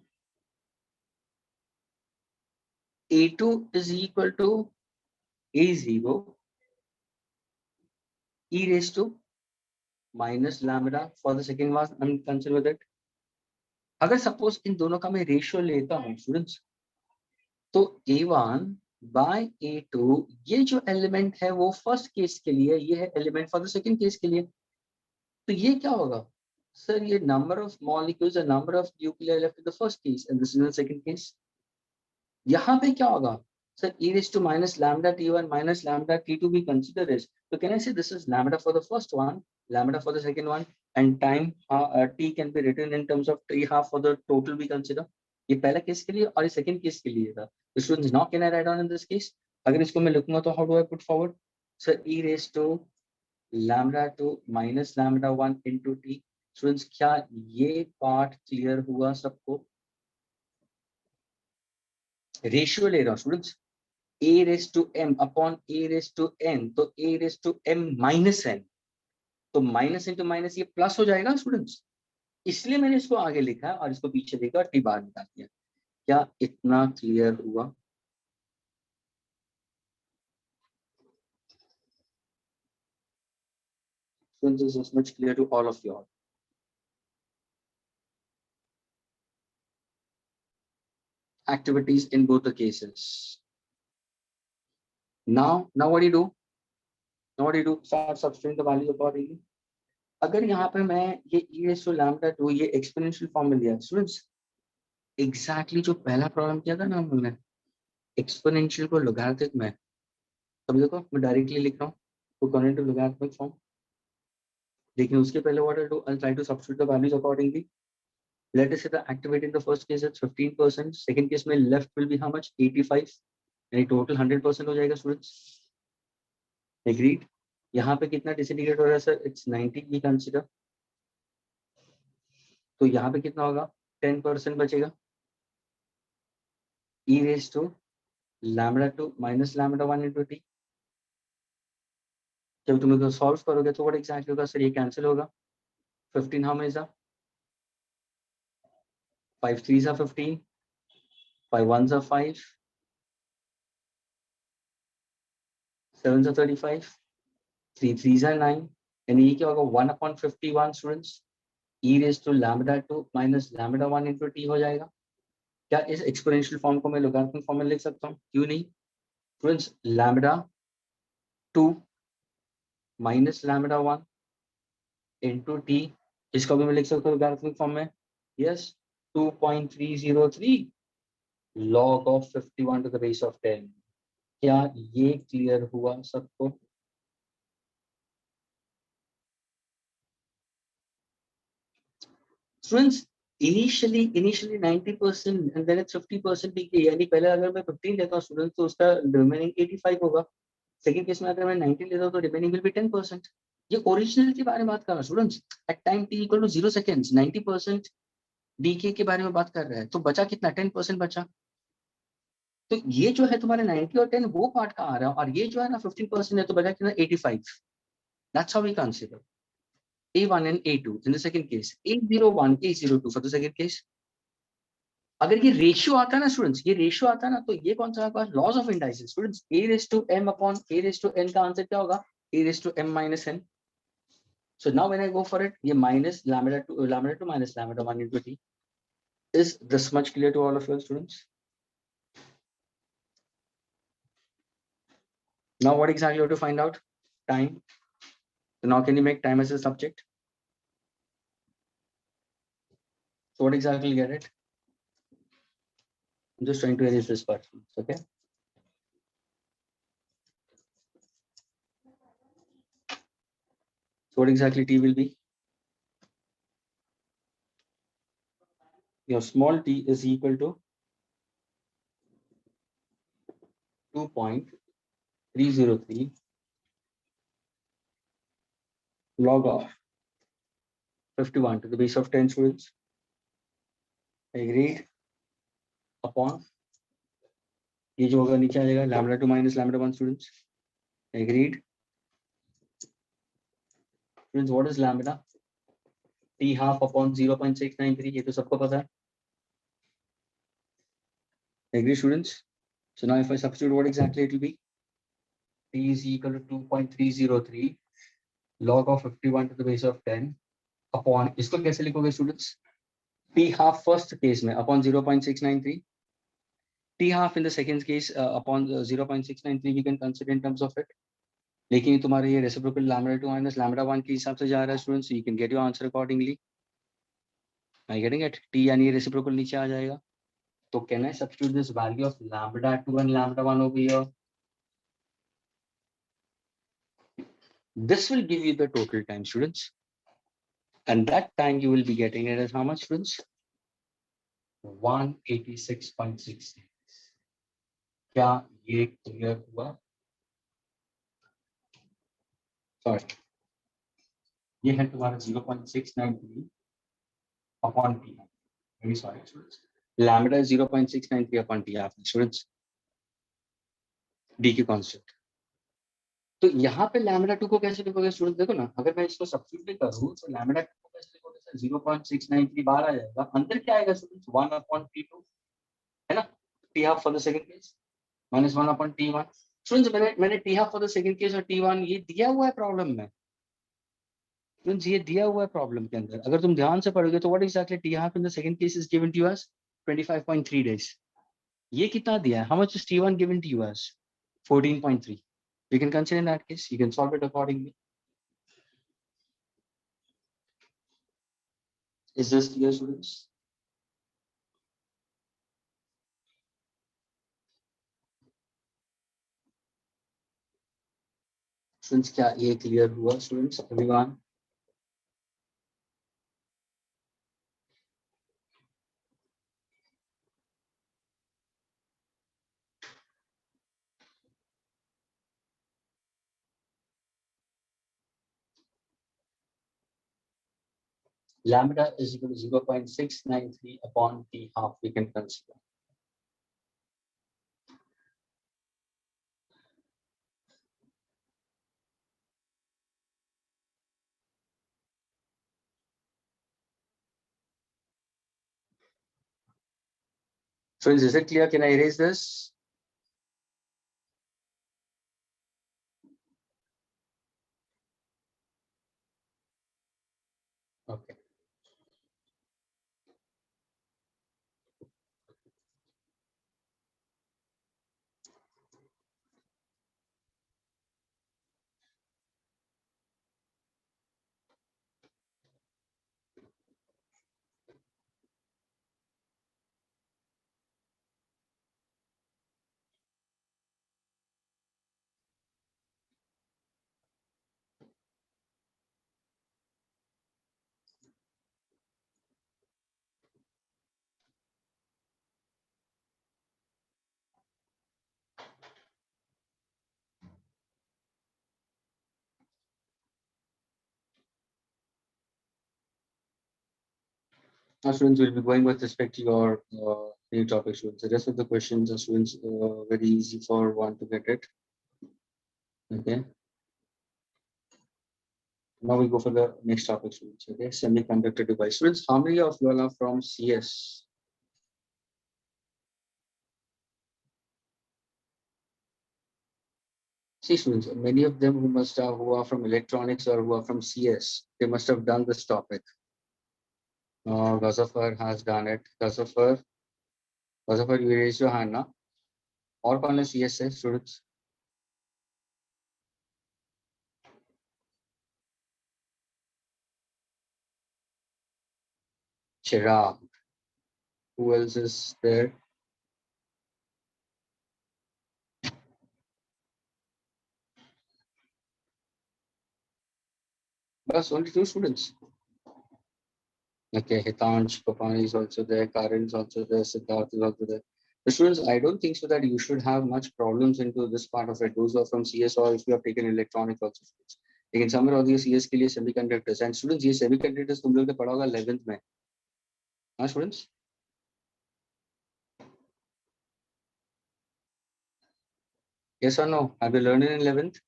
A2 is equal to A0 e raised to minus lambda for the second one, I'm consider with it. अगर suppose in दोनों का मैं ratio लेता हूँ students, तो A1 bye A2, ये जो element है वो फर्स्ट केस के लिए, ये है element for the second case के लिए। तो ये क्या होगा सर? ये नंबर ऑफ मॉलिक्यूल्स और number of nuclear left in the first case and this is the second case. यहाँ पे क्या होगा sir? e raised to minus lambda T1 minus lambda T2 we consider this. So can I say this is lambda for the first one, lambda for the second one, and time T can be written in terms of 3/2 for the total we consider. ये पहला case के लिए और ये second case के लिए था। तो students, now can I write down in this case? अगर इसको मैं लिखूंगा तो how do I put forward? Sir e raised to lambda 2 minus lambda 1 into T. Students, क्या ये पार्ट क्लियर हुआ सबको? रेशियो ले रहा हूँ students, a raised to m upon a raised to n, तो a raised to m minus n, तो minus into minus ये प्लस हो जाएगा स्टूडेंट्स, इसलिए मैंने इसको आगे लिखा है और इसको पीछे लिखा और टी बाहर निकाल दिया। क्या इतना क्लियर हुआ? Students, this is much clear to all of you all. Activities in both the cases. Now what do you do? Now what do you do? Start substituting the values accordingly. अगर यहाँ पे मैं ये e raised to lambda 2 ये exponential form में लिया students, exactly जो पहला प्रॉब्लम किया था ना हमने, एक्सपोनेंशियल को लोगैरिथमिक में, तब देखो मैं डायरेक्टली लिख रहा हूँ अकॉर्डिंग टू लोगैरिथमिक फॉर्म, लेकिन उसके पहले what I do, I try to substitute the values accordingly. Let us say the activity in the first case is 15%, second case में left will be how much? 85, यानी total 100% हो जाएगा students. Agreed? यहाँ पे कितना डिसइंटीग्रेट हो रहा है सर? इट्स 90 वी कंसीडर, तो यहाँ पे कितना होगा? 10% बचेगा। e raised to lambda 2 minus lambda 1 into t। जब तुम इसको सॉल्व करोगे तो व्हाट एग्जैक्टली होगा सर? ये कैंसिल होगा। 15 how many? 5 3s are 15, 5 1s are 5, 7s are 35, 3 3s are 9, यानी ये क्या होगा? 1/51 students, e raised to lambda 2 minus lambda 1 into t हो जाएगा। क्या इस एक्सपोनेंशियल फॉर्म को मैं लोगैरिथमिक फॉर्म में लिख सकता हूँ? क्यों नहीं students? lambda 2 minus lambda 1 into t, इसको भी मैं लिख सकता हूँ लोगैरिथमिक फॉर्म में। Yes, 2.303 log of 51 to the base of 10। क्या ये क्लियर हुआ सबको? Students, initially 90% and then it's 50% DK, यानी पहले अगर मैं 15 लेता हूँ स्टूडेंट्स तो उसका रिमेनिंग 85 होगा। सेकंड केस में अगर मैं 90 लेता हूँ तो रिमेनिंग विल बी 10%। ये ओरिजिनल के बारे में बात कर रहा हूँ students. At time t equal to 0 seconds 90% DK के बारे में बात कर रहा है, तो बचा कितना? 10% बचा। तो ये जो है तुम्हारे 90 और 10 वो पार्ट का आ रहा है, और ये जो है ना 15% है, तो बचा कितना? 85। That's how we consider A1 and A2 in the second case, A01, A02 for the second case। अगर ये रेशियो आता है ना स्टूडेंट्स, ये रेशियो आता है ना, तो ये कौन सा है? Laws of indices students. A raised to m upon A raised to n का आंसर क्या होगा? A raised to m minus n। So now when I go for it, ये minus lambda 2 minus lambda 1 into t। Is this much clear to all of you students? Now what exactly you have to find out? Time. So now can you make time as a subject? So what exactly you get it? I'm just trying to erase this part. Okay. So what exactly T will be? Your small t is equal to 2.303 log of 51 to the base of 10 students. Agreed upon ये जो होगा नीचे आ जाएगा lambda 2 minus lambda 1 students. Agreed. Students, what is lambda? T half upon 0.693. ये तो सबको पता है. Agree students? So now if I substitute, what exactly it will be? T is equal to 2.303 log of 51 to the base of 10 upon, इसको कैसे लिखोगे students? T half first case में upon 0.693. T half in the second case upon 0.693 we can consider in terms of it. लेकिन तुम्हारे ये reciprocal lambda 2 minus lambda 1 के हिसाब से जा रहा है students, so you can get your answer accordingly. Are you getting it? T यानी ये reciprocal नीचे आ जाएगा. तो can I substitute this value of lambda 2 and lambda 1 over here? This will give you the total time students. And that time you will be getting it as how much students? 186.6. क्या ये clear हुआ? Sorry. ये है तुम्हारा 0.693 upon T. Very sorry students. Lambda is 0.693 upon T half students. D की constant. तो यहाँ पे lambda 2 को कैसे लिखोगे स्टूडेंट? देखो ना, अगर मैं इसको सब्स्टिट्यूट करूँ तो lambda 2 को कैसे लिखोगे सर? 0.693 बाहर आ जाएगा, अंदर क्या आएगा स्टूडेंट्स? 1 upon T2 है ना? T half for the second case minus 1 upon T1. Students मैंने T half for the second case और T1 ये दिया हुआ है प्रॉब्लम में. स्टूडेंट्स ये दिया हुआ है प्रॉब्लम के अंदर. अगर तुम ध्यान से पढ़ोगे तो what exactly T half in the second case is given to you as 25.3 days. ये कितना दिया है? How much is T1 given to you as? 14.3. You can consider in that case. You can solve it accordingly. Is this clear, students? Students, क्या ये clear हुआ, students? Everyone? Lambda is equal to 0.693 upon T half. We can consider. Friends, is it clear? Can I erase this? Okay. Now, students will be going with respect to your new topic, students. The rest of the questions are students very easy for one to get it. Okay. Now we go for the next topic, students. Okay, semiconductor device. Students, how many of you all are from CS? See, students, many of them who are from electronics or who are from CS, they must have done this topic. Ghazafar has done it. Ghazafar, you raised your hand now. और कौन है CS से students? Chirag. Who else is there? Bas, only 2 students. Okay, Hitansh Kopani is also there. Karan is also there. Siddharth is also there. The students, I don't think so that you should have much problems into this part of it. Those are from CS or if you have taken electronics also students. लेकिन summer और CS के लिए semiconductors and students ये semiconductors तुम लोग ने पढ़ा होगा 11th में. हाँ students? Yes or no? Have you learned it in 11th?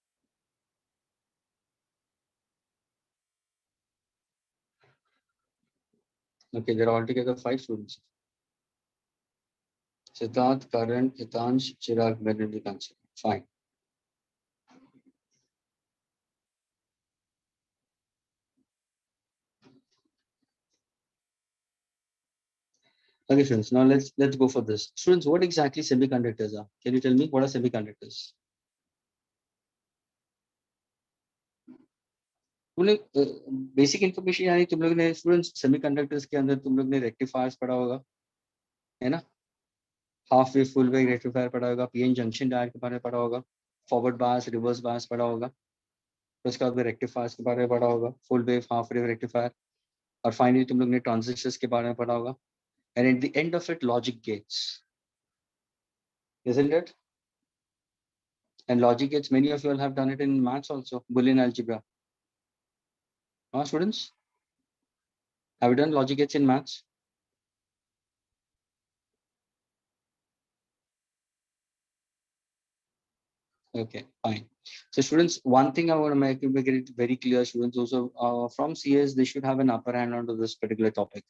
Okay, there are altogether 5 students. Siddharth, Karan, Hitansh, Chirag, Benedict. Fine. Okay, students. Now let's go for this. Students, what exactly semiconductors are? Can you tell me what are semiconductors? तुमने basic information यानी तुम लोग ने students semiconductors के अंदर तुम लोग ने रेक्टिफायर्स पढ़ा होगा, है ना? Half wave full wave rectifier पढ़ा होगा, पीएन जंक्शन डायोड के बारे में पढ़ा होगा, फॉरवर्ड बायस रिवर्स बायस पढ़ा होगा, तो उसके बाद रेक्टिफायर्स के बारे में पढ़ा होगा, full wave half wave rectifier, और फाइनली तुम लोग ने ट्रांजिस्टर्स के बारे में पढ़ा होगा, and at the end of it logic gates, isn't it? And logic gates, many of you all have done it in maths also, Boolean algebra. Students, have you done logic gates in maths? Okay, fine. So students, one thing I want to make it very clear, students also from CS, they should have an upper hand onto this particular topic.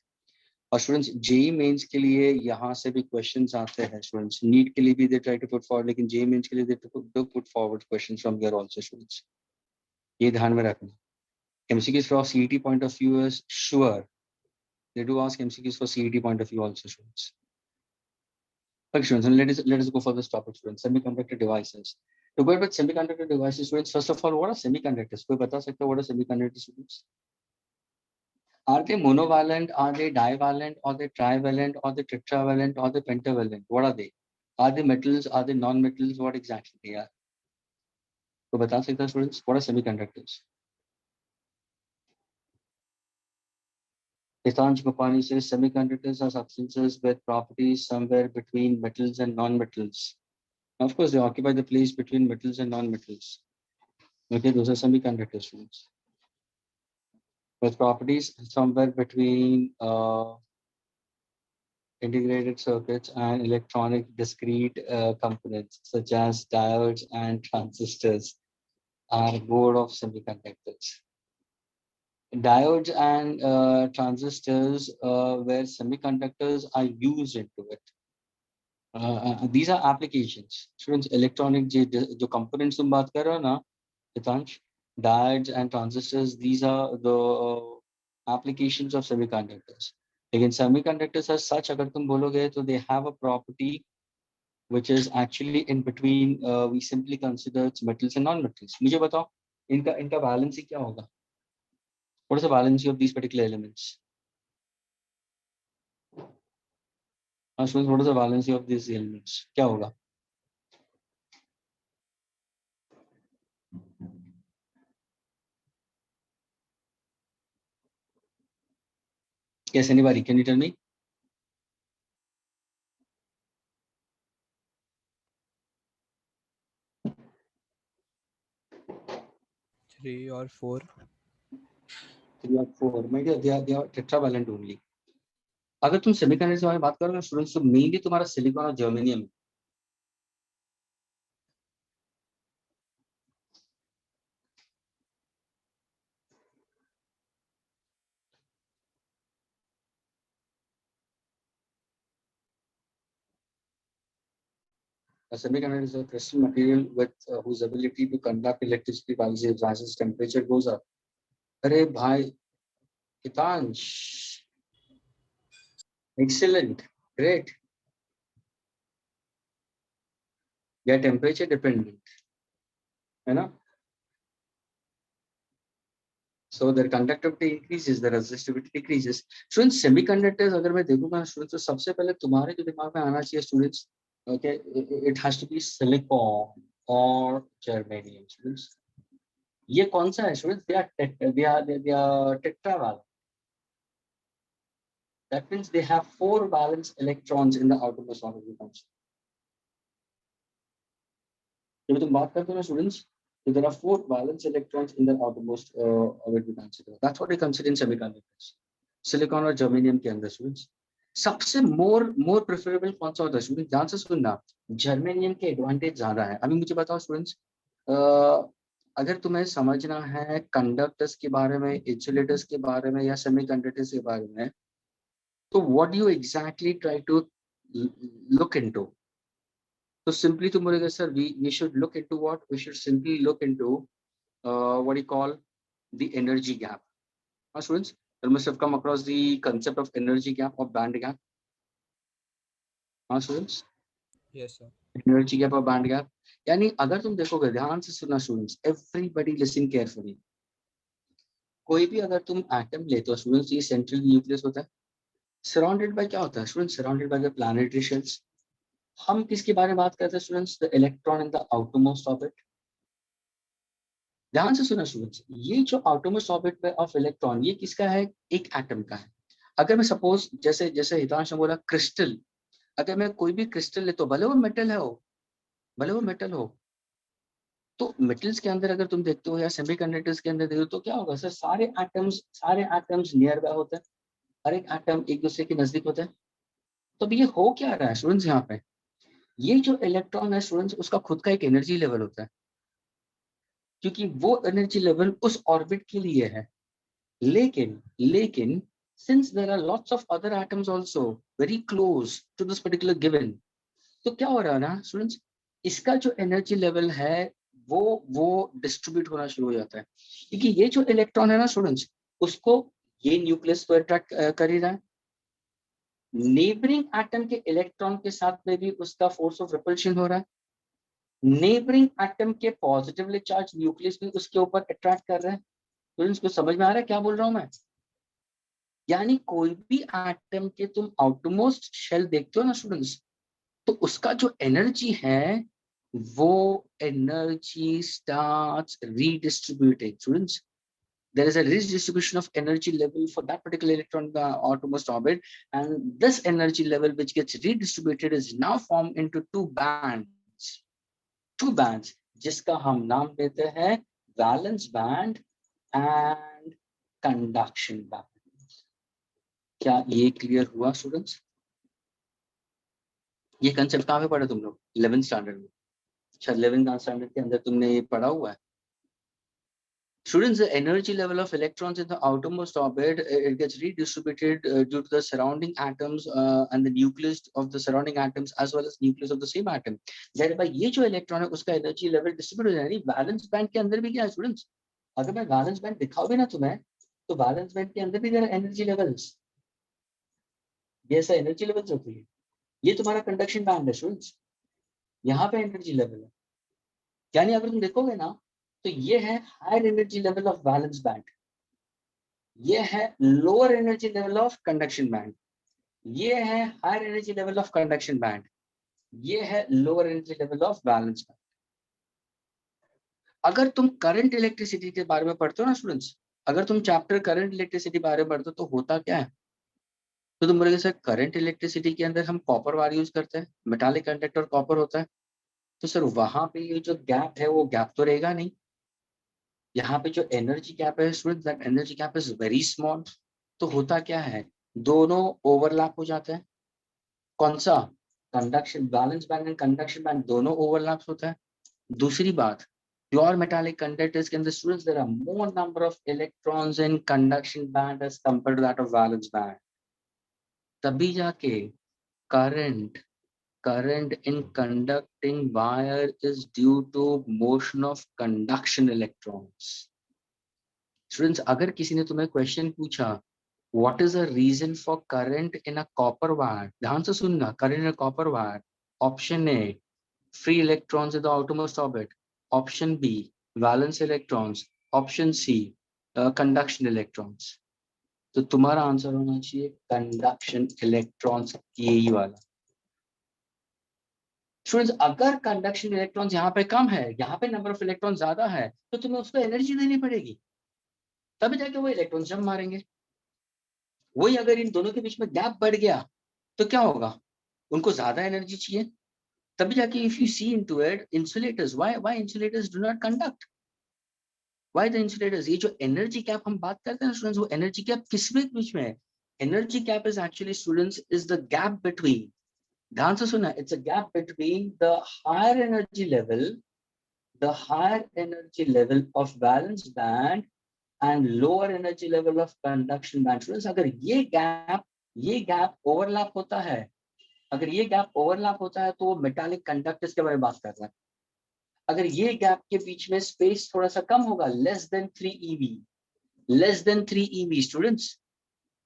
और students, JEE mains के लिए यहाँ से भी questions आते हैं students. NEET के लिए भी they try to put forward, लेकिन JEE mains के लिए they do put forward questions from here also students. ये ध्यान में रखना. MCQs from CET point of view is sure. They do ask MCQs for CET point of view also students. Okay, students, and let us go for this topic, students. Semiconductor devices. To go with semiconductor devices, students, first of all, what are semiconductors? कोई बता सकता है what are semiconductors, students? Are they monovalent? Are they divalent? Are they trivalent? Are they tetravalent? Are they pentavalent? What are they? Are they metals? Are they non-metals? What exactly they are? कोई बता सकता है, students? What are semiconductors? Hitansh Gopani says semiconductors are substances with properties somewhere between metals and non-metals. Of course, they occupy the place between metals and non-metals. Okay, those are semiconductor students. With properties somewhere between integrated circuits and electronic discrete components such as diodes and transistors are board of semiconductors. Diodes and transistors where semiconductors are used into it. These are applications. Students, electronic the components तुम बात कर रहे हो ना, Hitansh, diodes and transistors, these are the applications of semiconductors. Again, semiconductors as such, अगर तुम बोलोगे तो they have a property which is actually in between. We simply consider it's metals and non-metals. मुझे बताओ इनका valency क्या होगा? What is the valency of these particular elements? Students, what is the valency of these elements? क्या होगा? Yes, anybody? Can you tell me? 3 or 4. 3 or 4. My dear, they are tetravalent only. अगर तुम semiconductor के बारे में बात करोगे students, तो मेनली तुम्हारा सिलिकॉन और germanium. A semiconductor is a crystal material with whose ability to conduct electricity rises as temperature goes up. अरे भाई, Hitansh, Excellent. Great. They are temperature dependent, है ना? So their conductivity increases, the resistivity decreases. Students, semiconductors अगर मैं देखूंगा students, तो सबसे पहले तुम्हारे जो दिमाग में आना चाहिए students, okay, it has to be silicon or germanium. Students, ये कौन सा है students? They are tetravalent. That means they have 4 valence electrons in the outermost orbital constant. जब तुम बात करते हो ना students, so there are 4 valence electrons in the outermost orbital constant. That's what we consider in semiconductors. Silicon और germanium के अंदर students सबसे मोर प्रेफरेबल कौन सा होता है स्टूडेंट? ध्यान से सुनना, जर्मेनियम के एडवांटेज ज्यादा है। अभी मुझे बताओ स्टूडेंट्स, अगर तुम्हें समझना है कंडक्टर्स के बारे में, इंसुलेटर्स के बारे में या सेमीकंडक्टर्स के बारे में, तो what you exactly try to look into? तो सिंपली तुम बोलोगे sir we should look into what? We should simply look into what you call the energy gap. Students, you must have come across the concept of energy gap or band gap. Students? Yes, sir. Energy gap or band gap. यानी अगर तुम देखोगे, ध्यान से सुनना students, everybody listen carefully. कोई भी अगर तुम एटम लेते हो स्टूडेंट्स, ये सेंट्रल न्यूक्लियस होता है, सराउंडेड बाय क्या होता है students? Surrounded by the planetary shells. हम किसके बारे में बात करते हैं students? The electron in the outermost orbit. ध्यान से सुना स्टूडेंट्स, ये जो आउटरमोस्ट ऑर्बिट ऑफ इलेक्ट्रॉन, ये किसका है? एक एटम का है। अगर मैं सपोज जैसे जैसे हितांश ने बोला क्रिस्टल, अगर मैं कोई भी क्रिस्टल लेता हूँ, भले वो मेटल है, भले वो मेटल हो, तो मेटल्स के अंदर अगर तुम देखते हो या सेमीकंडक्टर्स के अंदर देखते हो, तो क्या होगा सर? सारे एटम्स नियर बाय होते हैं, हर एक एटम एक दूसरे के नजदीक होते हैं। तो ये हो क्या रहा है स्टूडेंट्स यहाँ पे? ये जो इलेक्ट्रॉन है स्टूडेंट्स, उसका खुद का एक एनर्जी लेवल होता है, क्योंकि वो एनर्जी लेवल उस ऑर्बिट के लिए है। लेकिन since there are lots of other atoms also very close to this particular given, तो क्या हो रहा है ना स्टूडेंट्स, इसका जो एनर्जी लेवल है वो डिस्ट्रीब्यूट होना शुरू हो जाता है, क्योंकि ये जो इलेक्ट्रॉन है ना स्टूडेंट्स, उसको ये न्यूक्लियस को अट्रैक्ट कर ही रहा है। नेबरिंग एटम के इलेक्ट्रॉन के साथ में भी उसका फोर्स ऑफ रिपल्शन हो रहा है। नेबरिंग एटम के पॉजिटिवली चार्ज न्यूक्लियस भी उसके ऊपर अट्रैक्ट कर रहे हैं। स्टूडेंट्स को समझ में आ रहा है क्या बोल रहा हूं मैं? यानी कोई भी एटम के तुम आउटरमोस्ट शेल देखते हो ना स्टूडेंट्स, तो उसका जो एनर्जी है वो energy starts redistributing. Students, there is a redistribution of energy level for that particular electron in the outermost orbit, and this energy level which gets redistributed is now formed into two bands जिसका हम नाम देते हैं valence band and conduction band. क्या ये clear हुआ students? ये concept कहाँ पे पढ़ा तुम लोग? 11th स्टैंडर्ड में। अच्छा, 11th स्टैंडर्ड के अंदर तुमने ये पढ़ा हुआ है। Students, the energy level of electrons in the outermost orbit, it gets redistributed due to the surrounding atoms and the nucleus of the surrounding atoms as well as nucleus of the same atom. Thereby ये जो electron है उसका energy level distribute हो जाएगी। Valence band के अंदर भी क्या है स्टूडेंट्स? अगर मैं वैलेंस बैंड दिखाऊं भी ना तुम्हें, तो वैलेंस बैंड के अंदर भी there are एनर्जी लेवल्स, ये ऐसा एनर्जी लेवल्स होती है। ये तुम्हारा कंडक्शन बैंड है स्टूडेंट्स, यहाँ पे एनर्जी लेवल है। यानी अगर तुम देखोगे ना, तो ये है higher energy level of valence band, ये है lower energy level of conduction band, ये है higher energy level of conduction band, ये है lower energy level of valence band. अगर तुम करंट इलेक्ट्रिसिटी के बारे में पढ़ते हो ना स्टूडेंट्स, अगर तुम चैप्टर करंट इलेक्ट्रिसिटी बारे में पढ़ते हो, तो होता क्या है? तो तुम बोलोगे सर करंट इलेक्ट्रिसिटी के अंदर हम कॉपर वायर यूज करते हैं, मेटालिक कंडक्टर कॉपर होता है, तो सर वहां पे ये जो गैप है वो गैप तो रहेगा नहीं। यहाँ पे जो एनर्जी गैप है student, that energy gap is very small. तो होता क्या है, दोनों ओवरलैप हो जाते हैं। कौन सा? Conduction balance band and conduction band दोनों ओवरलैप होता है। दूसरी बात, प्योर मेटालिक कंडक्टर्स के अंदर students there are more number of electrons in conduction band as compared to that of valence band. तभी जाके current current in conducting wire is due to motion of conduction electrons. Students, अगर किसी ने तुम्हें question पूछा What is the reason for current in a copper wire? ध्यान से सुनना, current in a copper wire. Option A, free electrons in the outermost orbit. Option B, valence electrons. Option C, conduction electrons. तो तुम्हारा answer होना चाहिए conduction electrons, यही वाला। Students, अगर कंडक्शन इलेक्ट्रॉन्स यहाँ पे कम है, यहाँ पे नंबर ऑफ इलेक्ट्रॉन ज्यादा है, तो तुम्हें उसको एनर्जी देनी पड़ेगी, तभी जाके वो इलेक्ट्रॉन जंप मारेंगे। वही अगर इन दोनों के बीच में गैप बढ़ गया तो क्या होगा, उनको ज्यादा एनर्जी चाहिए, तभी जाके if you see into it, insulators, why insulators do not conduct, why the insulators, ये जो एनर्जी गैप हम बात करते हैं स्टूडेंट्स, वो एनर्जी गैप किसमें बीच में है? Energy gap is actually students is the gap between, ध्यान से सुना, it's a gap between the higher energy level, the higher energy level of valence band and lower energy level of conduction band. Students, अगर ये gap overlap होता है, अगर ये gap overlap होता है तो वो मेटालिक कंडक्टर्स के बारे में बात कर रहा है। अगर ये गैप के बीच में स्पेस थोड़ा सा कम होगा, less than 3 eV, less than 3 eV students,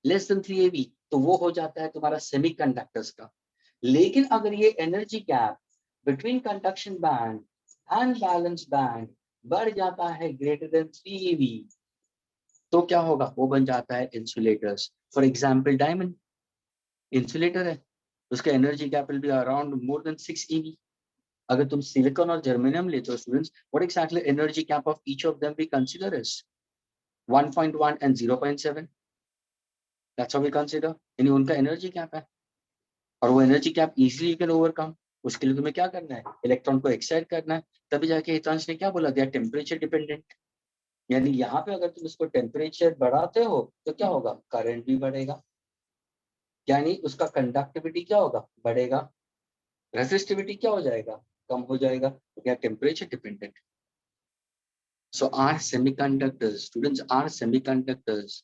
less than 3 eV, तो वो हो जाता है तुम्हारा सेमीकंडक्टर्स का। लेकिन अगर ये energy gap between conduction band and balance band बढ़ जाता है ग्रेटर देन 3 eV, तो क्या होगा, वो बन जाता है insulators. For example diamond insulator है, उसका energy gap will be around more than 6 eV। अगर तुम सिलिकॉन और जर्मेनियम लेते हो students, what exactly energy gap of each of them we consider is 1.1 and 0.7, that's how we consider, यानी उनका energy gap है, और वो energy gap easily you can overcome. उसके लिए तुम्हें क्या करना है, इलेक्ट्रॉन को एक्साइट करना है, तभी जाके हितांश ने क्या बोला, दिया टेम्परेचर डिपेंडेंट, यानी यहाँ पे अगर तुम इसको टेम्परेचर बढ़ाते हो तो क्या होगा, करंट भी बढ़ेगा, यानी उसका कंडक्टिविटी क्या होगा, बढ़ेगा, रेसिस्टिविटी क्या हो जाएगा, कम हो जाएगा, या temperature dependent. So are semiconductors students, are semiconductors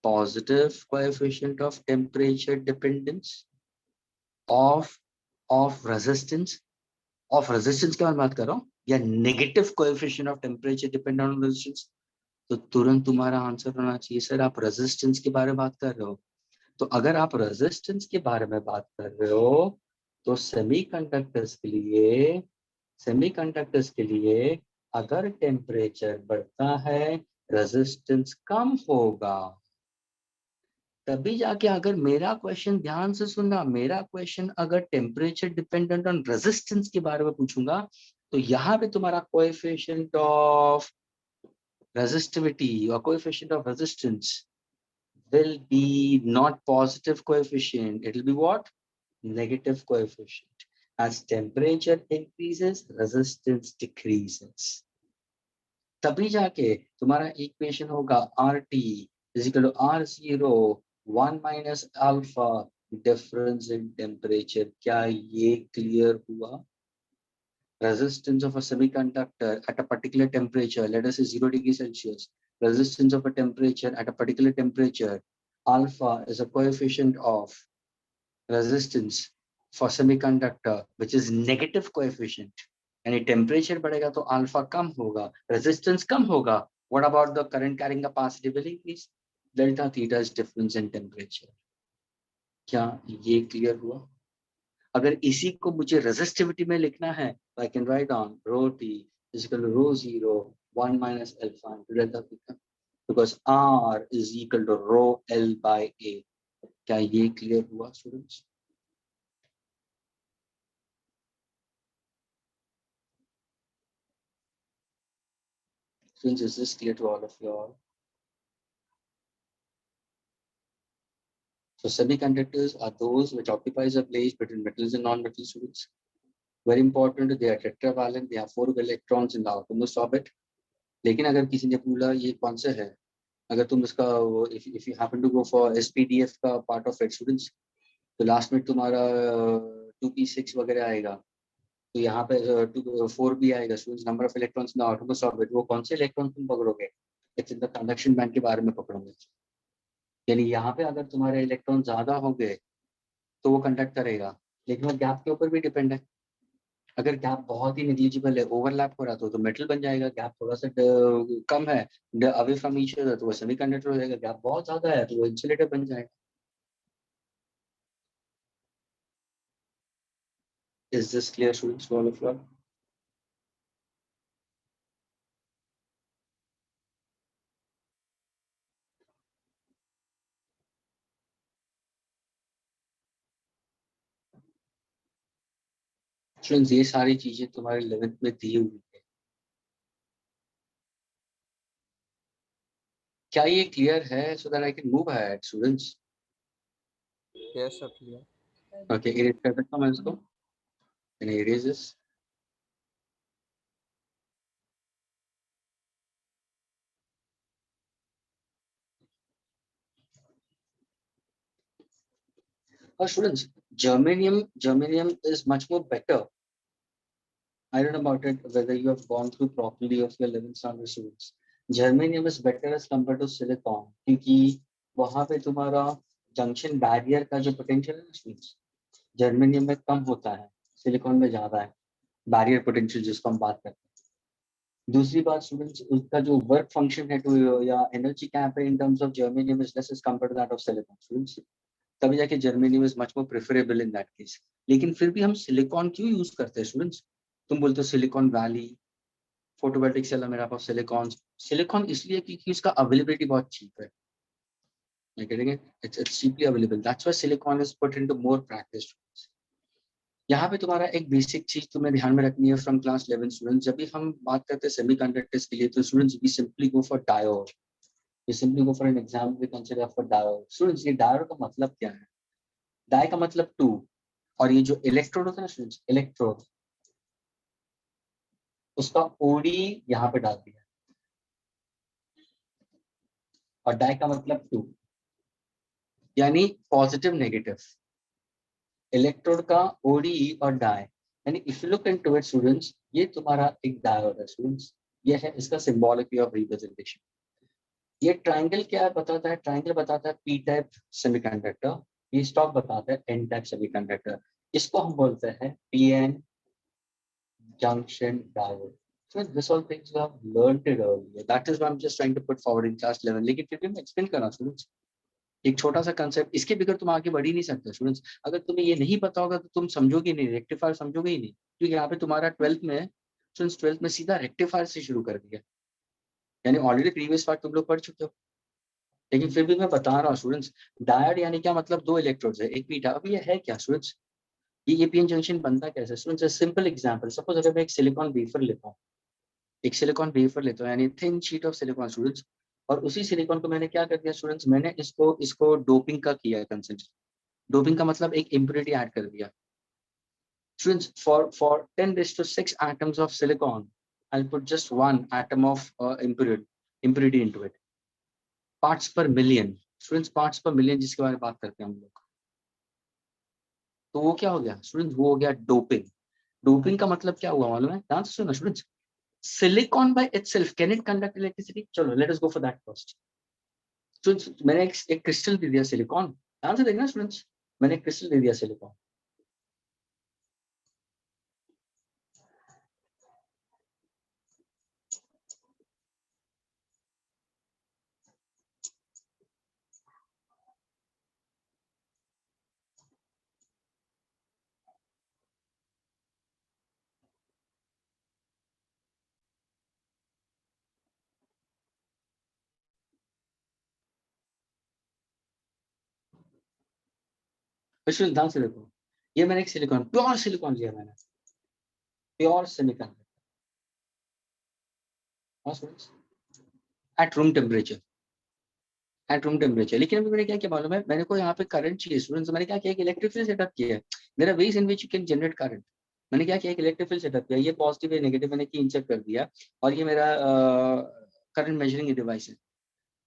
positive coefficient of temperature dependence of resistance, of resistance की मैं बात कर रहा हूँ, या negative coefficient of temperature depend on resistance, तो तुरंत तुम्हारा आंसर होना चाहिए सर आप रेजिस्टेंस के बारे में बात कर रहे हो। तो अगर आप रेजिस्टेंस के बारे में बात कर रहे हो तो सेमीकंडक्टर्स के लिए अगर टेम्परेचर बढ़ता है रेजिस्टेंस कम होगा, तभी जाके, अगर मेरा क्वेश्चन ध्यान से सुनना, मेरा क्वेश्चन अगर टेम्परेचर डिपेंडेंट ऑन रेजिस्टेंस के बारे में पूछूंगा, तो यहाँ पे तुम्हारा कोएफिशिएंट ऑफ रेजिस्टिविटी और coefficient of resistance will be not positive coefficient, it will be what, negative coefficient. As temperature increases resistance decreases, तभी जाके तुम्हारा इक्वेशन होगा RT is equal to R0 1 minus alpha difference in temperature। क्या ये clear हुआ? Resistance of a semiconductor at a particular temperature, let us say 0 degrees Celsius, resistance of a temperature at a particular temperature, alpha is a coefficient of resistance for semiconductor which is negative coefficient, यानी temperature बढ़ेगा तो alpha कम होगा, resistance कम होगा, what about the current carrying capacity will increase, delta theta is difference in temperature. क्या ये clear हुआ? अगर इसी को मुझे रेजिस्टिविटी में लिखना है तो I can write down rho t is equal to rho 0 1 minus alpha into delta theta because R is equal to rho L by A। क्या ये क्लियर हुआ students? Students, is this clear to all of you all? So semiconductors are those which occupies a place between metals and non-metal students. Very important, they are tetravalent, they have 4 electrons in the outermost orbit. लेकिन अगर किसी ने पूछा ये कौन से है, अगर तुम इसका if you happen to go for SPDF का part of it students, तो लास्ट में तुम्हारा 2p6 वगैरह आएगा, तो यहाँ पे 4 भी आएगा students, number of electrons in the outermost orbit, वो कौन से इलेक्ट्रॉन तुम पकड़ोगे, it's in the conduction band के बारे में पकड़ोगे, यानी यहाँ पे अगर तुम्हारे इलेक्ट्रॉन ज्यादा होंगे तो वो कंडक्ट करेगा, लेकिन वो गैप के ऊपर भी डिपेंड है, अगर गैप बहुत ही नेग्लिजिबल है, ओवरलैप हो रहा तो मेटल बन जाएगा। गैप थोड़ा सा कम है, अवे फ्रॉम ईच अदर, तो वो सेमीकंडक्टर हो जाएगा। गैप बहुत ज्यादा है तो वो इंसुलेटर बन जाएगा। Is this clear students to all of you? Students ये सारी चीजें तुम्हारे 11th में दी हुई है। क्या ये क्लियर है? So that I can move ahead students. Yes, sir, clear. Okay, erase कर सकता हूँ मैं इसको? Erase this. और students, germanium is much more better. I don't know about it whether you have gone through properly of your 11th standard students. Germanium is better as compared to silicon क्योंकि वहां पे तुम्हारा junction barrier का जो potential है ना students, germanium में कम होता है, सिलिकॉन में ज्यादा है बैरियर पोटेंशियल, जिसको हम बात करते हैं। दूसरी बात स्टूडेंट्स, उसका जो वर्क फंक्शन है टू या एनर्जी कैप है in terms of germanium is less as compared to that of silicon students. तभी जाके germanium is much more preferable in that case. लेकिन फिर भी हम सिलिकॉन क्यों यूज करते हैं स्टूडेंट्स? तुम बोलते हो सिलिकॉन वैली, फोटोवोल्टिक सेल है मेरा पास सिलिकॉन। सिलिकॉन इसलिए क्योंकि इसका अवेलेबिलिटी बहुत चीप है। You're getting it? It's cheaply available. That's why silicon is put into more practice. यहाँ पे तुम्हारा एक बेसिक चीज तुम्हें ध्यान में रखनी है फ्रॉम क्लास 11 स्टूडेंट। जब भी हम बात करते हैं सेमीकंडक्टर्स के लिए तो students we simply go for diode. We simply go for an exam, we consider for diode. Students ये डायोड का मतलब क्या है? डाई का मतलब टू, और ये जो इलेक्ट्रोड होता है ना स्टूडेंट्स, इलेक्ट्रोड, उसका ओडी यहाँ पे डाल दिया, और डाई का मतलब टू, यानी पॉजिटिव नेगेटिव। इलेक्ट्रोड का ओडी और डाई, यानी if you look into it students, ये तुम्हारा एक डायोड है स्टूडेंट्स। ये है इसका सिंबॉलिक ऑफ रिप्रेजेंटेशन। ये ट्राइंगल क्या बताता है? ट्राइंगल बताता है पी टाइप सेमीकंडक्टर। ये स्टॉक बताता है एन टाइप सेमीकंडक्टर। इसको हम बोलते हैं PN junction diode. So this all things you have learned it earlier. That is why I'm just trying to put forward in class 11. लेकिन फिर भी मैं एक्सप्लेन कर रहा हूँ स्टूडेंट्स, एक छोटा सा कंसेप्ट, इसके बगैर तुम आगे बढ़ ही नहीं सकते स्टूडेंट्स। अगर तुम्हें ये नहीं पता होगा तो तुम समझोगे नहीं, रेक्टिफायर समझोगे ही नहीं। क्योंकि यहाँ पे तुम्हारा 12th में स्टूडेंट्स, 12th में सीधा रेक्टिफायर से शुरू कर दिया, यानी ऑलरेडी प्रीवियस पार्ट तुम लोग पढ़ चुके हो। लेकिन फिर भी मैं बता रहा हूँ स्टूडेंट्स, डायोड यानी क्या मतलब? दो इलेक्ट्रोड्स है, एक पीटा। अब ये है क्या स्टूडेंट्स? ये पीएन जंक्शन बनता कैसे स्टूडेंट्स? सिंपल एग्जांपल, सपोज अगर मैं एक सिलिकॉन वेफर लेता हूँ, एक सिलिकॉन वेफर लेता हूँ, यानी thin sheet of silicon students, और उसी सिलिकॉन को मैंने क्या कर दिया स्टूडेंट्स? मैंने इसको इसको डोपिंग का किया कंसेंट्रेट। डोपिंग का मतलब एक इम्प्योरिटी ऐड कर दिया students. For 10⁶ atoms of silicon, I'll put just one atom of impurity into it. Parts पर मिलियन स्टूडेंट्स, पार्ट्स पर मिलियन जिसके बारे में बात करते हैं हम लोग, तो वो क्या हो गया स्टूडेंट्स? वो हो गया डोपिंग। डोपिंग का मतलब क्या हुआ मालूम है? ध्यान से सुनो students. Silicon by itself can it conduct electricity? चलो let us go for that first. Students मैंने एक क्रिस्टल दे दिया सिलिकॉन, ध्यान से देखना स्टूडेंट्स, मैंने एक क्रिस्टल दे दिया सिलिकॉन। स्टूडेंट ध्यान से देखो, ये मैंने एक सिलिकॉन, प्योर सिलिकॉन लिया मैंने, pure silicon at room temperature, at room temperature. लेकिन अभी मैंने क्या किया मालूम है? मैंने को यहाँ पे करंट चाहिए स्टूडेंट्स, मैंने क्या किया? एक इलेक्ट्रिक फील्ड सेटअप किया है। There are ways in which you can generate current. मैंने क्या किया? एक इलेक्ट्रिक फील्ड सेटअप किया, ये पॉजिटिव है नेगेटिव मैंने की इंजेक्ट कर दिया, और ये मेरा करंट मेजरिंग डिवाइस है।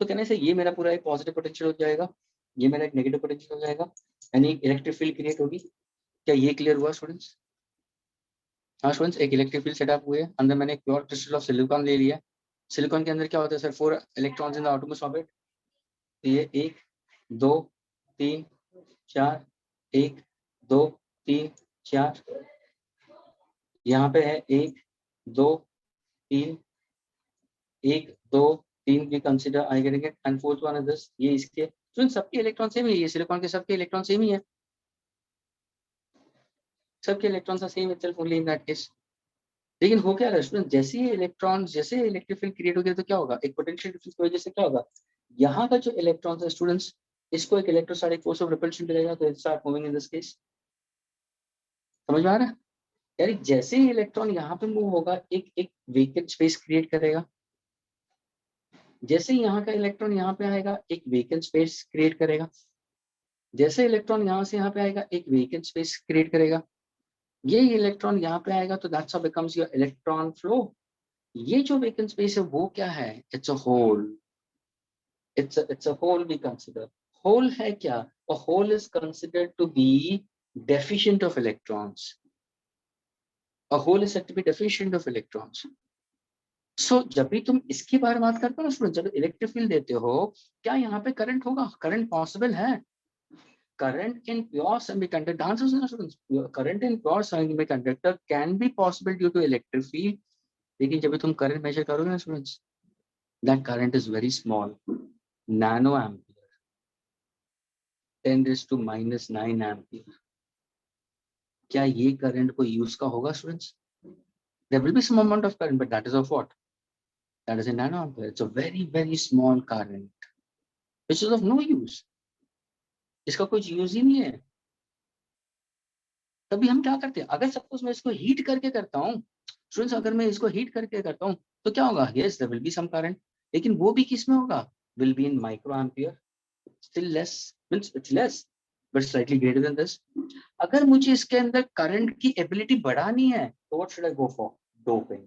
तो कहने से ये मेरा पूरा एक पॉजिटिव पोटेंशियल हो जाएगा, ये मेरा एक नेगेटिव पोटेंशियल हो जाएगा, यानी इलेक्ट्रिक फील्ड क्रिएट होगी। क्या ये क्लियर हुआ स्टूडेंट्स? हाँ स्टूडेंट्स, एक इलेक्ट्रिक फील्ड सेटअप हुए, अंदर मैंने एक प्योर क्रिस्टल ऑफ सिलिकॉन ले लिया। सिलिकॉन के अंदर क्या होता है sir? 4 electrons in the atomic orbit. तो ये 1 2 3 4, 1 2 3 4, यहाँ पे है 1 2 3, 1 2 3 भी कंसिडर आई करेंगे and fourth one is this, ये इसके सबके इलेक्ट्रॉन सेम है, ये सिलिकॉन के सबके इलेक्ट्रॉन सेम ही है, सबके electrons are same itself only in that case. लेकिन हो क्या रहा है स्टूडेंट, जैसे ही इलेक्ट्रॉन, जैसे इलेक्ट्रिक फील्ड क्रिएट हो गया तो क्या होगा, एक पोटेंशियल डिफरेंस की वजह से क्या होगा, यहाँ का जो इलेक्ट्रॉन है स्टूडेंट्स, इसको एक इलेक्ट्रोस्टैटिक फोर्स ऑफ रिपल्शन मिलेगा, तो it start moving in this case. समझ में आ रहा है? यानी जैसे ही इलेक्ट्रॉन यहाँ पे मूव होगा, एक एक वेकेंट स्पेस क्रिएट करेगा, जैसे ही यहाँ का इलेक्ट्रॉन यहाँ पे आएगा, एक वेकेंट स्पेस क्रिएट करेगा, जैसे इलेक्ट्रॉन यहाँ से यहाँ पे आएगा, एक वेकेंट स्पेस क्रिएट करेगा, ये इलेक्ट्रॉन यहाँ पे आएगा, तो that's how becomes your electron flow. ये जो वेकेंट स्पेस है वो क्या है, it's a hole, it's a whole we consider। whole है क्या, a whole is considered to be deficient of electrons, a whole is said to be deficient of electrons। so जब भी तुम इसके बारे में बात करते हो ना स्टूडेंट, जब इलेक्ट्रिक फील्ड देते हो, क्या यहाँ पे करंट होगा, करंट पॉसिबल है, current in pure semiconductor, the answer is no students, current in pure semiconductor can be possible due to electric field, लेकिन जब भी तुम करंट मेजर करोगे ना students, that current is very small, nano ampere, 10 raised to minus 9 ampere। क्या ये current को use का होगा students? There will be some amount of current, but that is of what? That is a nano ampere। It's a very very small current which is of no use, इसका कुछ use ही नहीं है। तभी हम क्या करते हैं, अगर सपोज मैं इसको हीट करके करता हूँ स्टूडेंट्स, अगर मैं इसको हीट करके करता हूँ तो क्या होगा, yes there will be some current, लेकिन वो भी किस में होगा, will be in micro ampere, still less, means it's less but slightly greater than this. अगर मुझे इसके अंदर करंट की एबिलिटी बढ़ानी है तो what should I go for, doping.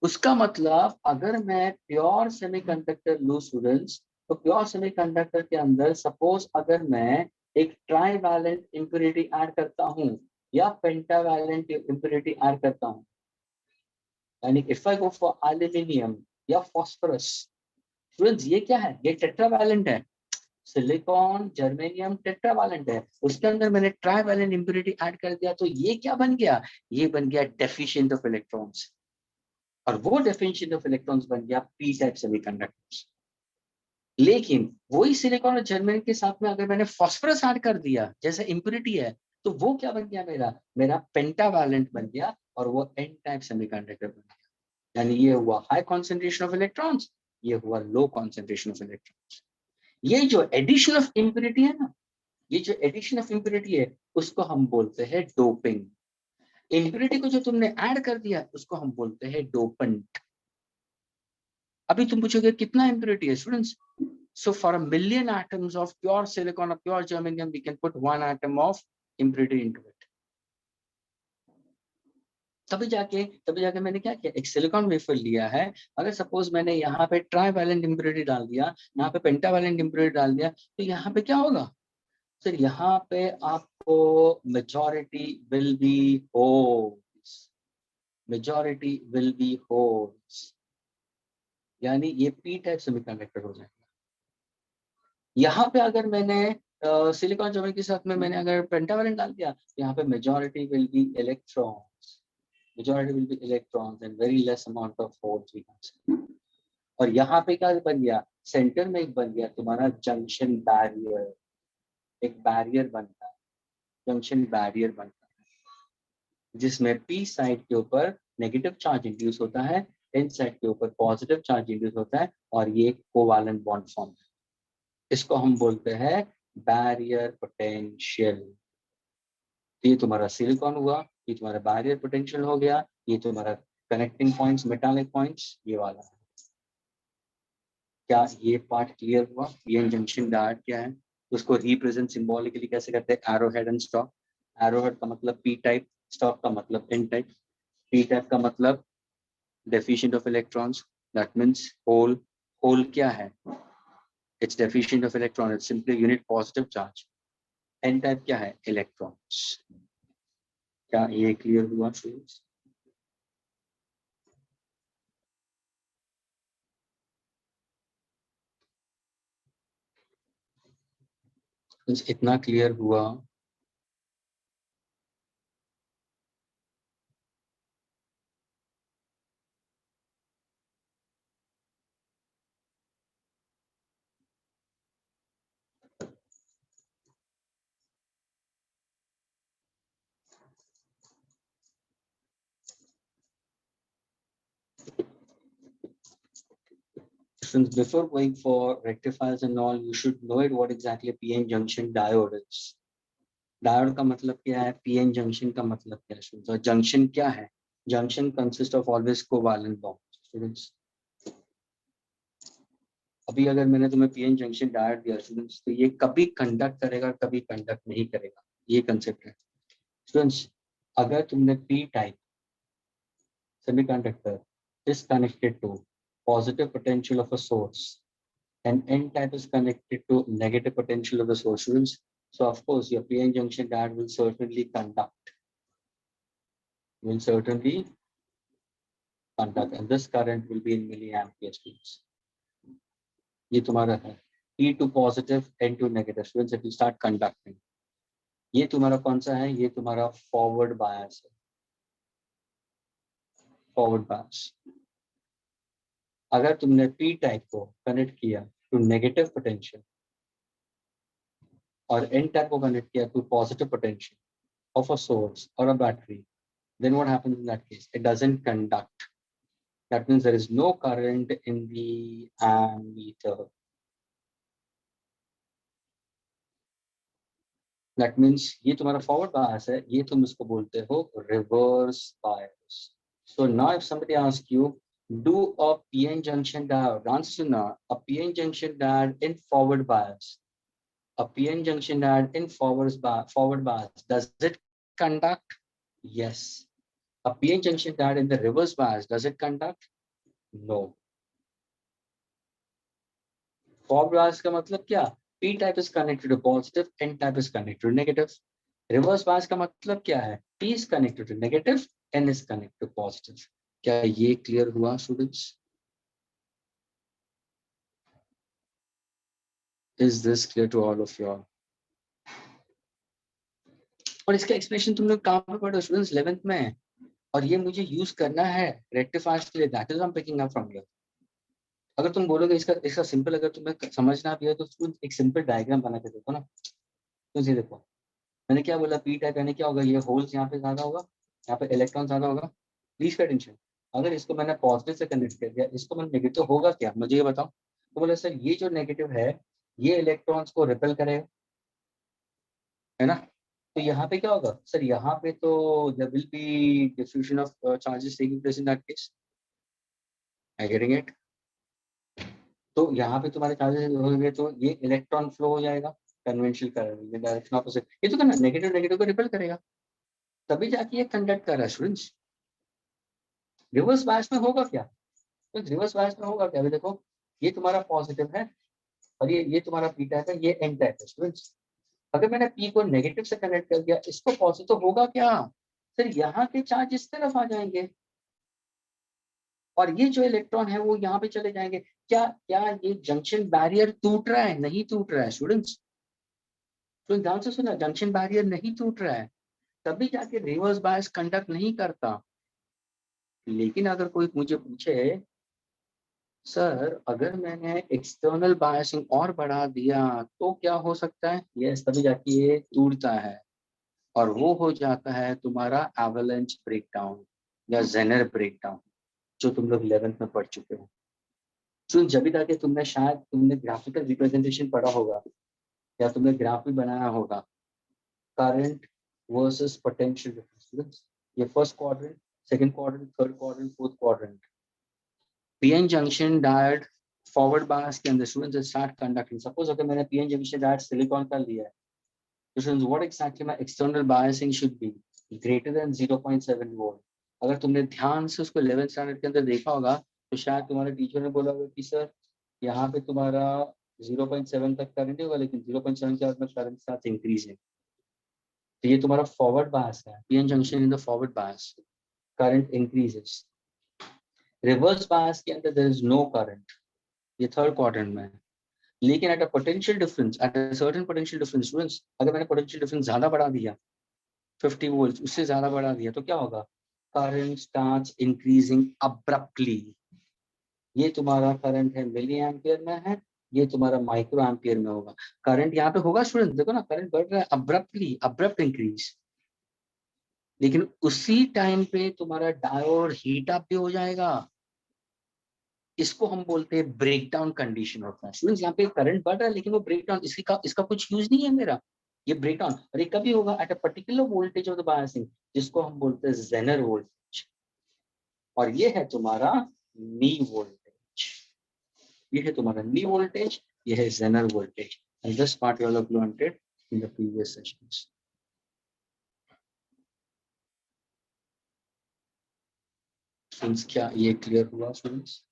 उसका मतलब अगर मैं प्योर सेमीकंडक्टर लूं स्टूडेंट्स, तो प्योर सेमीकंडक्टर के अंदर सपोज अगर मैं एक ट्राइवैलेंट इंप्योरिटी ऐड करता हूं या पेंटावैलेंट इंप्योरिटी ऐड करता हूं, यानी if I go for aluminium या फास्फोरस, स्टूडेंट्स ये क्या है, ये टेट्रावैलेंट है, सिलिकॉन जर्मेनियम टेट्रावैलेंट है, उसके अंदर मैंने ट्राइवैलेंट इंप्योरिटी ऐड कर दिया, तो ये क्या बन गया, ये बन गया डेफिशिएंट ऑफ इलेक्ट्रॉन्स, और वो डेफिनेशन ऑफ इलेक्ट्रॉन्स बन गया पी टाइप सेमीकंडक्टर्स। लेकिन वही सिलिकॉन और जर्मेनियम के साथ में अगर मैंने फास्फोरस ऐड कर दिया जैसे इंप्योरिटी है, तो वो क्या बन गया, मेरा मेरा पेंटावैलेंट बन गया, और वो एन टाइप सेमीकंडक्टर बन गया। यानी ये हुआ हाई कॉन्सेंट्रेशन ऑफ इलेक्ट्रॉन्स, ये हुआ लो कॉन्सेंट्रेशन ऑफ इलेक्ट्रॉन्स। ये जो एडिशन ऑफ इंप्योरिटी है ना, ये जो एडिशन ऑफ इंप्योरिटी है उसको हम बोलते हैं डोपिंग। इंप्योरिटी को जो तुमने ऐड कर दिया उसको हम बोलते हैं डोपेंट। अभी तुम पूछोगे कितना impurity है students, so for a million atoms of pure silicon or pure germanium we can put 1 atom of impurity into it। तभी जाके मैंने क्या किया, एक सिलिकॉन वेफर लिया है, अगर सपोज मैंने यहाँ पे ट्राइवैलेंट इम्प्योरिटी डाल दिया, यहाँ पे पेंटावैलेंट इम्प्योरिटी डाल दिया, तो यहाँ पे क्या होगा सर, यहाँ पे आपको majority will B holes, majority will B holes, यानी ये पी टाइप सेमीकंडक्टर हो जाएगा। यहाँ पे अगर मैंने सिलिकॉन जर्मेनियम के साथ में मैंने अगर पेंटावैलेंट डाल दिया, यहाँ पे majority will be electrons, majority will be electrons and very less amount of holes we can say. और यहाँ पे क्या बन गया, सेंटर में एक बन गया तुम्हारा जंक्शन बैरियर, एक बैरियर बनता है, जंक्शन बैरियर बनता है, जिसमें पी साइड के ऊपर नेगेटिव चार्ज इंड्यूस होता है, एन साइड के ऊपर पॉजिटिव चार्ज इंड्यूस होता है, और ये कोवैलेंट बॉन्ड फॉर्म है। इसको हम बोलते हैं बैरियर पोटेंशियल। ये तुम्हारा सिलिकॉन हुआ, ये तुम्हारा बैरियर पोटेंशियल हो गया, ये तुम्हारा कनेक्टिंग पॉइंट्स मेटालिक पॉइंट्स ये वाला है। क्या ये पार्ट क्लियर हुआ, ये जंक्शन डायरेक्ट क्या है, उसको रिप्रेजेंट सिंबॉलिकली कैसे करते हैं, arrow head and stock. Arrow head का मतलब पी टाइप, स्टॉक का मतलब एन टाइप। पी टाइप का मतलब deficient of electrons, that means hole. Hole क्या है, it's deficient of electron, it's simply unit positive charge. N type क्या है, इलेक्ट्रॉन्स। क्या ये क्लियर हुआ स्टूडेंट्स? इतना क्लियर हुआ Since before going for rectifiers and all, you should know it what exactly a PN junction diode is. Diode का मतलब क्या है, PN junction का मतलब क्या है? So junction क्या है? Junction consists of always covalent bonds. Students, अभी अगर मैंने तुम्हें PN junction diode दिया students, तो ये कभी conduct करेगा, कभी conduct नहीं करेगा, ये concept है. Students, अगर तुमने P type semiconductor is connected to positive potential of a source and N type is connected to negative potential of the source, students. So of course your PN junction diode will certainly conduct. And this current will be in milliampere, students. ये तुम्हारा है P to positive, N to negative, students. It will start conducting. ये तुम्हारा कौन सा है? ये तुम्हारा forward bias है. Forward bias. अगर तुमने P type को कनेक्ट किया to negative potential और N type को कनेक्ट किया to positive potential of a source or a battery, then what happens in that case? It doesn't conduct. That means there is no current in the ammeter. That means ये तुम्हारा forward bias है, ये तुम इसको बोलते हो reverse bias. So now if somebody asks you, do a PN junction diode, answer no. A PN junction diode in forward bias. A PN junction diode in forward bias. Does it conduct? Yes. A PN junction diode in the reverse bias, does it conduct? No. Forward bias का मतलब क्या? P type is connected to positive, N type is connected to negative. Reverse bias का मतलब क्या है? P is connected to negative, N is connected to positive. क्या ये clear हुआ students? Is this clear to all of you all? और इसका explanation तुम लोग कहाँ पे पढ़ो स्टूडेंट्स? 11th में. और ये मुझे यूज करना है रेक्टिफायर्स के लिए. That is I am picking up from here. अगर तुम बोलोगे इसका सिंपल अगर तुम्हें समझना भी है तो स्टूडेंट्स एक सिंपल डायग्राम बना के देखो ना. तो ये देखो मैंने क्या बोला, पी टाइप यानी क्या होगा? ये होल्स यहाँ पे ज्यादा होगा, यहाँ पे इलेक्ट्रॉन ज्यादा होगा. Please pay attention. अगर इसको मैंने पॉजिटिव से कनेक्ट कर दिया, इसको मैंने नेगेटिव, होगा क्या मुझे ये बताओ. तो बोले सर ये जो नेगेटिव है ये इलेक्ट्रॉन्स को रिपेल करेगा, है ना. तो यहाँ पे क्या होगा सर? यहाँ पे तो there will be diffusion of charges taking place in that case. I getting it. तो यहाँ पे तुम्हारे चार्जेस होंगे तो ये इलेक्ट्रॉन फ्लो हो जाएगा कन्वेंशनल करंट में डायरेक्शन ऑपोजिट. ये तो करना नेगेटिव नेगेटिव को रिपेल करेगा, तभी जाके ये कंडक्ट कर रहा है स्टूडेंट्स. रिवर्स बायस में होगा क्या? तो रिवर्स बायस में होगा क्या? अभी देखो ये तुम्हारा पॉजिटिव है और ये तुम्हारा पी टाइप है, ये एन टाइप है स्टूडेंट्स. अगर मैंने पी को नेगेटिव से कनेक्ट कर दिया, इसको पॉजिटिव, तो होगा क्या सर? यहाँ के चार्ज इस तरफ आ जाएंगे और ये जो इलेक्ट्रॉन है वो यहाँ पे चले जाएंगे. क्या क्या ये जंक्शन बैरियर टूट रहा है? नहीं टूट रहा है स्टूडेंट्स. तो ध्यान से सुना, जंक्शन बैरियर नहीं टूट रहा है, तभी जाके रिवर्स बायस कंडक्ट नहीं करता. लेकिन अगर कोई मुझे पूछे सर अगर मैंने एक्सटर्नल बायसिंग और बढ़ा दिया तो क्या हो सकता है? यस, तभी जाके ये टूटता है और वो हो जाता है तुम्हारा एवलांच ब्रेकडाउन या जेनर ब्रेकडाउन, जो तुम लोग 11th में पढ़ चुके हो. तो जब भी जाके तुमने ग्राफिकल रिप्रेजेंटेशन पढ़ा होगा या तुमने ग्राफ भी बनाया होगा, करंट वर्सेस पोटेंशियल डिफरेंस. ये first quadrant, second quadrant, third quadrant, fourth quadrant. PN junction diode forward bias के अंदर स्टूडेंट्स स्टार्ट कंडक्टिंग. सपोज अगर मैंने पीएन जंक्शन डायोड सिलिकॉन का लिया है, तो students what exactly my external biasing should be? Greater than 0.7 volt. अगर तुमने ध्यान से उसको 11th स्टैंडर्ड के अंदर देखा होगा तो शायद तुम्हारे टीचर ने बोला होगा कि सर यहाँ पे तुम्हारा 0.7 तक करंट होगा, लेकिन 0.7 के बाद में करंट साथ इंक्रीज है. तो ये तुम्हारा फॉरवर्ड बायस है. PN junction in the forward bias, current increases. Reverse bias के अंदर देयर इज नो करंट, ये थर्ड क्वाड्रेंट में है. लेकिन at a potential difference, at a certain potential difference students, अगर मैंने पोटेंशियल डिफरेंस ज्यादा बढ़ा दिया 50 वोल्ट, उससे ज्यादा बढ़ा दिया, तो क्या होगा? Current starts increasing abruptly. ये तुम्हारा करंट है मिली एम्पियर में है, ये तुम्हारा माइक्रो एम्पियर में होगा. करंट यहाँ पे होगा स्टूडेंट, देखो ना करंट बढ़ रहा है अब्रप्टली, अब्रप्ट इंक्रीज. लेकिन उसी टाइम पे तुम्हारा डायोड हीट अप भी हो जाएगा. इसको हम बोलते हैं ब्रेक डाउन कंडीशन होता है। स्टूडेंट्स यहाँ पे करंट बढ़ रहा है लेकिन वो ब्रेक डाउन, इसका कुछ यूज नहीं है मेरा, ये ब्रेक डाउन। और ये कभी होगा at a particular voltage of the biasing, जिसको हम बोलते हैं जेनर वोल्टेज। और ये है तुम्हारा नी वोल्टेज, ये है तुम्हारा नी वोल्टेज, ये है Zener voltage. And this part you have learned in the previous sessions. Students, क्या ये क्लियर हुआ students?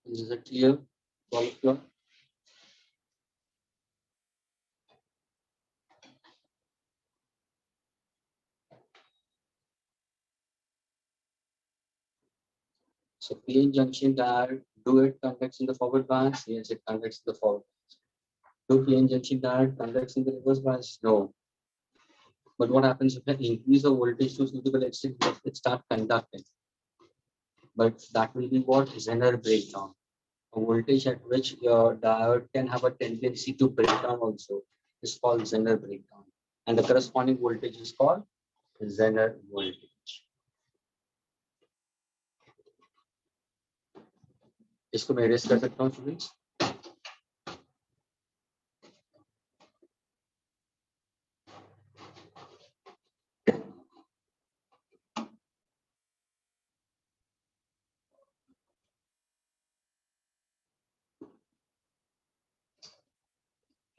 Is it clear all of you? So PN junction diode, do it conducts in the forward bias? Yes, it conducts in the forward bias. Do PN junction diode conducts in the reverse bias? No. But what happens if I increase the voltage to suitable extent, it starts conducting? But that will be what? Zener breakdown. A voltage at which your diode can have a tendency to break down also is called Zener breakdown. And the corresponding voltage is called Zener voltage. इसको मैं erase कर सकता हूँ students?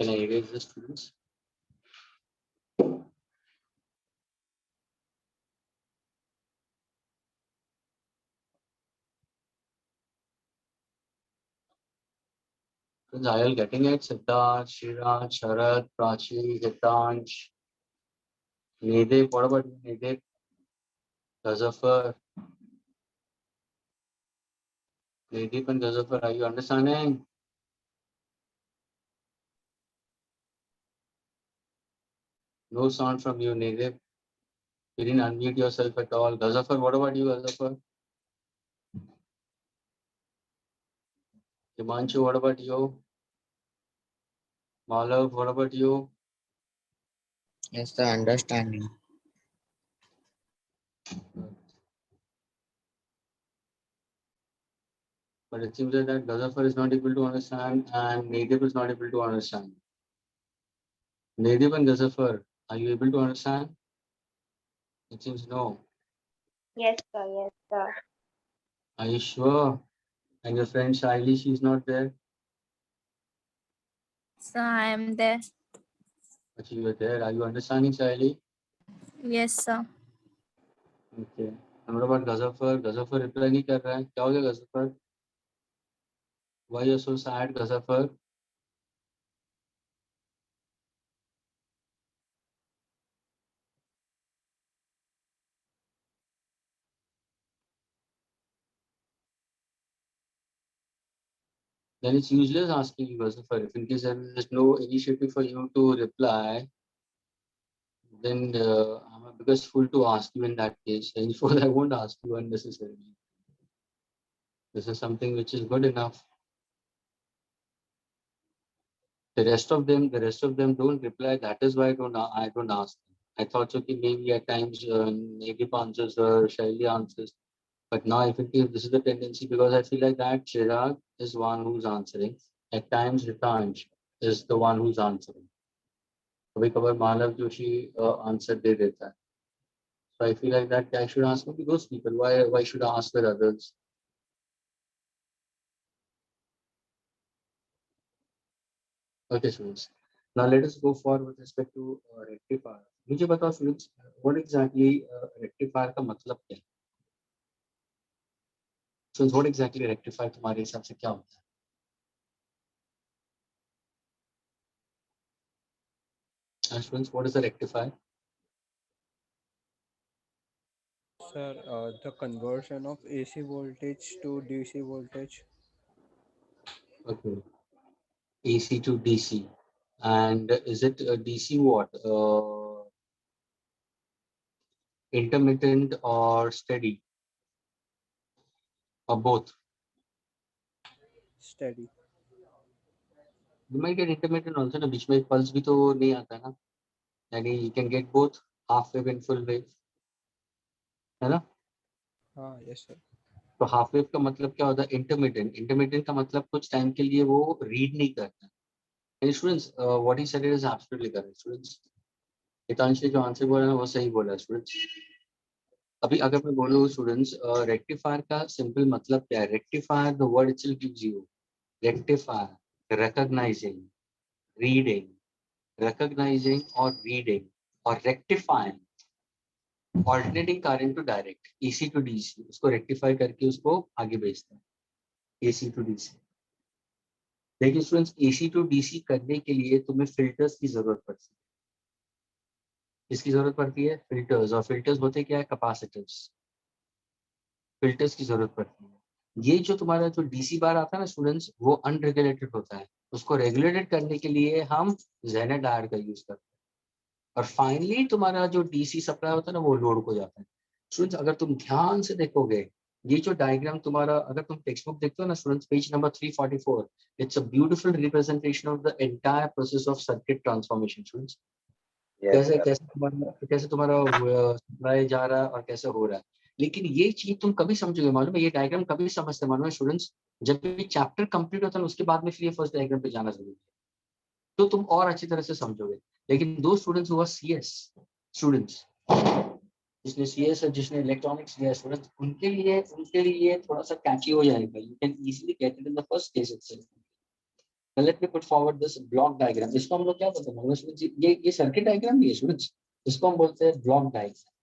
Can I erase this students? Are you getting it? Siddharth, Shiraj, Sharad, Prachi, Hitansh, Nedeep. What about Nedeep? Gazafar, Nedeep and Gazafar, are you understanding? No sound from you, Nedeep. You didn't unmute yourself at all. Gazafar, what about you, Gazafar? Himanshu, what about you? Malav, what about you? Yes, the understanding. But it seems that Gazafar is not able to understand and Nedeep is not able to understand. Nedeep and Gazafar, are you able to understand? It seems no. Yes, sir. Yes, sir. Are you sure? And your friend Shaili, she's not there? So I am there. But you were there. Are you understanding, Shaili? Yes, sir. Okay. And what about Gazafar? Gazafar reply नहीं कर रहा है. क्या हो गया Gazafar? Why you so sad, Gazafar? Then it's useless asking you, Gazafar. If in case there is no initiative for you to reply, then I'm a biggest fool to ask you in that case. And for I won't ask you unnecessarily. This is something which is good enough. The rest of them don't reply. That is why I don't ask them. I thought okay, maybe at times Negip answers or Shaili answers. But now I think this is the tendency because I feel like that Chirag is one who's answering. At times Ritansh is the one who's answering. कभी कभार मानव Joshi answer दे देता है. So I feel like that I should ask maybe those people. Why should I ask the others? Okay, students. Now let us go forward with respect to rectifier. मुझे बताओ students, what exactly rectifier का मतलब क्या है? So what exactly rectifier तुम्हारे हिसाब से क्या होता है? Students, what is a rectifier? Sir, the conversion of AC voltage to DC voltage. Okay, AC to DC. And is it DC what? Intermittent or steady? Or both? Steady. You might get intermittent also ना, बीच में एक pulse भी तो नहीं आता ना, यानी you can get both half wave and full wave, है ना? हाँ यस सर. तो हाफ वेव का मतलब क्या होता है? इंटरमिटेंट. इंटरमिटेंट का मतलब कुछ टाइम के लिए वो रीड नहीं करता. And students, what he said is absolutely correct students. Hitansh ने जो आंसर बोला है वो सही बोला स्टूडेंट्स. अभी अगर मैं बोलूँ स्टूडेंट्स, रेक्टिफायर का सिंपल मतलब क्या है? Rectifier, the word itself gives you rectifier, recognizing, reading, recognizing or reading or rectifying alternating current to direct, AC to DC, उसको rectify करके उसको आगे भेजता है, AC to DC. लेकिन स्टूडेंट्स AC to DC करने के लिए तुम्हें फिल्टर्स की जरूरत पड़ती है. इसकी जरूरत पड़ती है फिल्टर्स, और फिल्टर्स होते क्या है? कैपेसिटर्स. फिल्टर्स की जरूरत पड़ती है. ये जो तुम्हारा जो DC बार आता है ना स्टूडेंट्स, वो अनरेगुलेटेड होता है. उसको रेगुलेटेड करने के लिए हम जेनर डायोड का यूज करते हैं. और फाइनली तुम्हारा जो डीसी सप्लाई होता है ना, वो लोड को जाता है. स्टूडेंट्स अगर तुम ध्यान से देखोगे, ये जो डायग्राम तुम्हारा, अगर तुम टेक्स्ट बुक देखते हो ना students, page number 344, it's a beautiful representation of the entire process of circuit transformation. Students कैसे तुम्हारा सप्लाई जा रहा है और कैसे हो रहा है. लेकिन ये चीज तुम कभी समझोगे मालूम है, ये डायग्राम कभी समझते मालूम है स्टूडेंट्स, जब ये चैप्टर कंप्लीट होता है उसके बाद में फिर ये फर्स्ट डायग्राम पे जाना जरूरी है, तो तुम और अच्छी तरह से समझोगे. लेकिन दो स्टूडेंट्स हुआ सीएस स्टूडेंट्स, जिसने सीएस और जिसने इलेक्ट्रॉनिक्स लिया स्टूडेंट्स, उनके लिए थोड़ा सा कैची हो जाएगा. You can easily get it in the first case itself. Let me put forward this block diagram. इसको हम लोग क्या बोलते हैं स्टूडेंट्स? ये सर्किट डायग्राम नहीं है स्टूडेंट्स, इसको हम बोलते हैं ब्लॉक डायग्राम.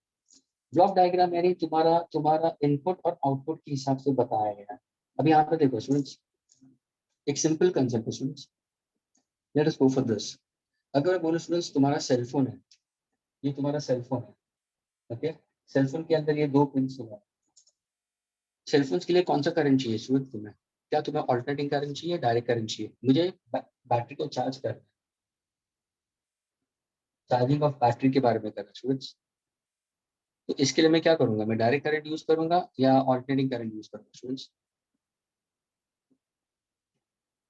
ब्लॉक डायग्राम यानी तुम्हारा इनपुट और आउटपुट के हिसाब से बताया गया है. अभी यहाँ पे देखो स्टूडेंट्स, एक सिंपल कंसेप्ट है students. Late us go for this. अगर मैं बोलूं स्टूडेंट्स, तुम्हारा सेलफोन है, ये तुम्हारा सेलफोन है. ओके, सेलफोन के अंदर ये दो पिंस हुआ. सेलफोन के लिए कौन सा करंट चाहिए स्टूडेंट तुम्हें? क्या तुम्हें ऑल्टरनेटिंग करंट चाहिए, डायरेक्ट करंट चाहिए? मुझे बैटरी को चार्ज करना है, चार्जिंग ऑफ बैटरी के बारे में करना स्टूडेंट्स. तो इसके लिए मैं क्या करूंगा? मैं डायरेक्ट करंट यूज करूंगा या ऑल्टरनेटिंग करंट यूज करूंगा स्टूडेंट्स?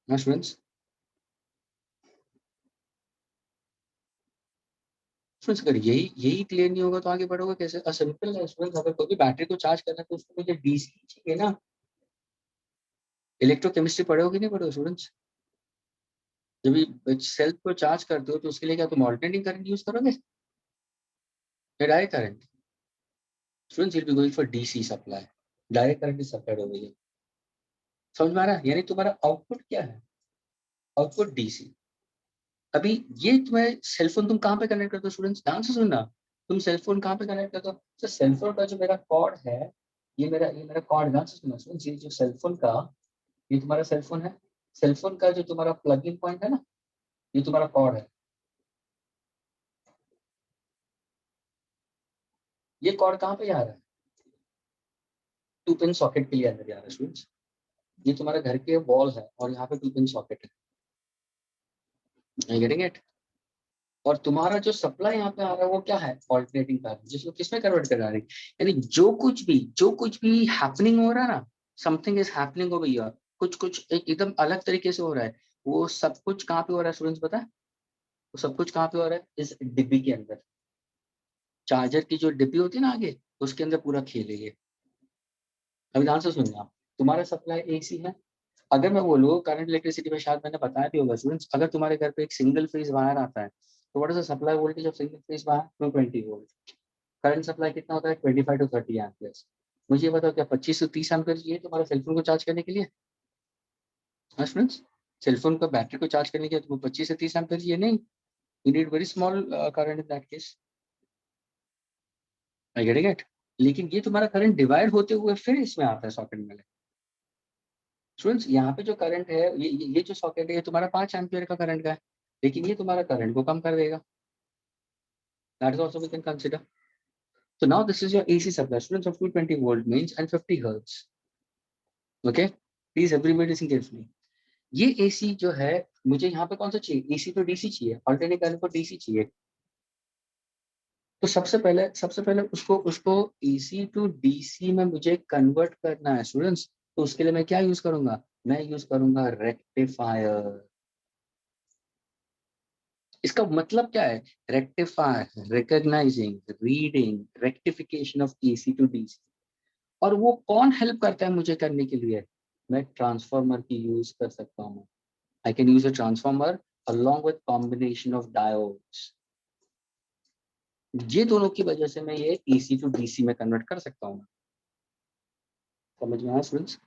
हाँ स्टूडेंट्स, स्टूडेंट्स अगर यही क्लियर नहीं होगा तो आगे बढ़ोगे कैसे? सिंपल है स्टूडेंट्स, अगर कोई भी बैटरी को चार्ज करना है तो उसको मुझे डीसी चाहिए ना. इलेक्ट्रोकेमिस्ट्री पढ़ोगे नहीं पढ़ोगे स्टूडेंट्स? जब भी सेल्फ को चार्ज करते हो तो उसके लिए क्या तुम ऑल्टरनेटिंग करंट यूज करोगे या direct current? Students will be going for DC supply. Direct current is supplied over here. समझ में आ रहा है? यानी तुम्हारा आउटपुट क्या है? Output DC. अभी ये तुम्हें सेलफोन तुम कहाँ पे कनेक्ट करते हो स्टूडेंट्स? ध्यान से सुनना. तुम सेलफोन कहाँ पे कनेक्ट करते हो? तो सेलफोन का जो मेरा कॉर्ड है, ये मेरा कॉर्ड. ध्यान से सुनना स्टूडेंट्स, ये जो सेलफोन का, ये तुम्हारा सेलफोन है. सेलफोन का जो तुम्हारा प्लग इन पॉइंट है ना, ये तुम्हारा कॉर्ड है. ये कॉर्ड कहाँ पे जा रहा है? 2 पिन सॉकेट के लिए अंदर जा रहा है स्टूडेंट्स. ये तुम्हारे घर के वॉल है और यहाँ पे 2 पिन सॉकेट है. Getting it? और तुम्हारा जो सप्लाई यहाँ पे आ रहा है वो क्या है? ऑल्टरनेटिंग करंट, जिसको किसमें कन्वर्ट कर रहा है? यानी जो कुछ भी हैपनिंग हो रहा है ना, something is happening over here. कुछ एकदम अलग तरीके से हो रहा है. वो सब कुछ कहाँ पे हो रहा है स्टूडेंट्स पता है? वो सब कुछ कहाँ पे हो रहा है? इस डिब्बी के अंदर. चार्जर की जो डिब्बी होती है ना आगे, उसके अंदर पूरा खेल है ये. अभी ध्यान से सुनना. तुम्हारा सप्लाई एसी है. अगर मैं बोलूँ करंट इलेक्ट्रिसिटी में, शायद मैंने बताया भी होगा स्टूडेंट्स, अगर तुम्हारे घर पे एक सिंगल फेज वायर आता है तो what is the supply voltage of single phase wire? 220 volt. Current supply कितना होता है? 25 to 30 एम्पियर्स. मुझे बताओ क्या 25 से 30 एम्पियर चाहिए तुम्हारे सेलफोन को चार्ज करने के लिए? हाँ स्टूडेंट्स, सेलफोन का बैटरी को चार्ज करने के लिए तुमको 25 से 30 एम्पियर चाहिए? नहीं, you need very small current in that case. I getting it? लेकिन ये तुम्हारा करंट डिवाइड होते हुए फिर इसमें आता है सॉकेट में. स्टूडेंट्स यहाँ पे जो करंट है, ये जो सॉकेट है, ये तुम्हारा 5 एम्पियर का करंट का है, लेकिन ये तुम्हारा करंट को कम कर देगा. That is also we can consider. So now this is your AC supply, students, of 220 volt means and 50 hertz. Okay, please everybody listen carefully. ये AC जो है, मुझे यहाँ पे कौन सा चाहिए? AC तो DC चाहिए, ऑल्टरनेट करंट को DC चाहिए. तो सबसे पहले उसको AC टू DC में मुझे कन्वर्ट करना है स्टूडेंट्स. तो उसके लिए मैं क्या यूज करूंगा? मैं यूज करूंगा रेक्टिफायर. इसका मतलब क्या है? Rectifier, recognizing, reading, rectification of AC to DC. और वो कौन हेल्प करता है मुझे करने के लिए? मैं ट्रांसफार्मर की यूज कर सकता हूँ। I can use a transformer along with combination of diodes। ये दोनों की वजह से मैं ये एसी टू डीसी में कन्वर्ट कर सकता हूँ। समझ में आया स्टूडेंट्स?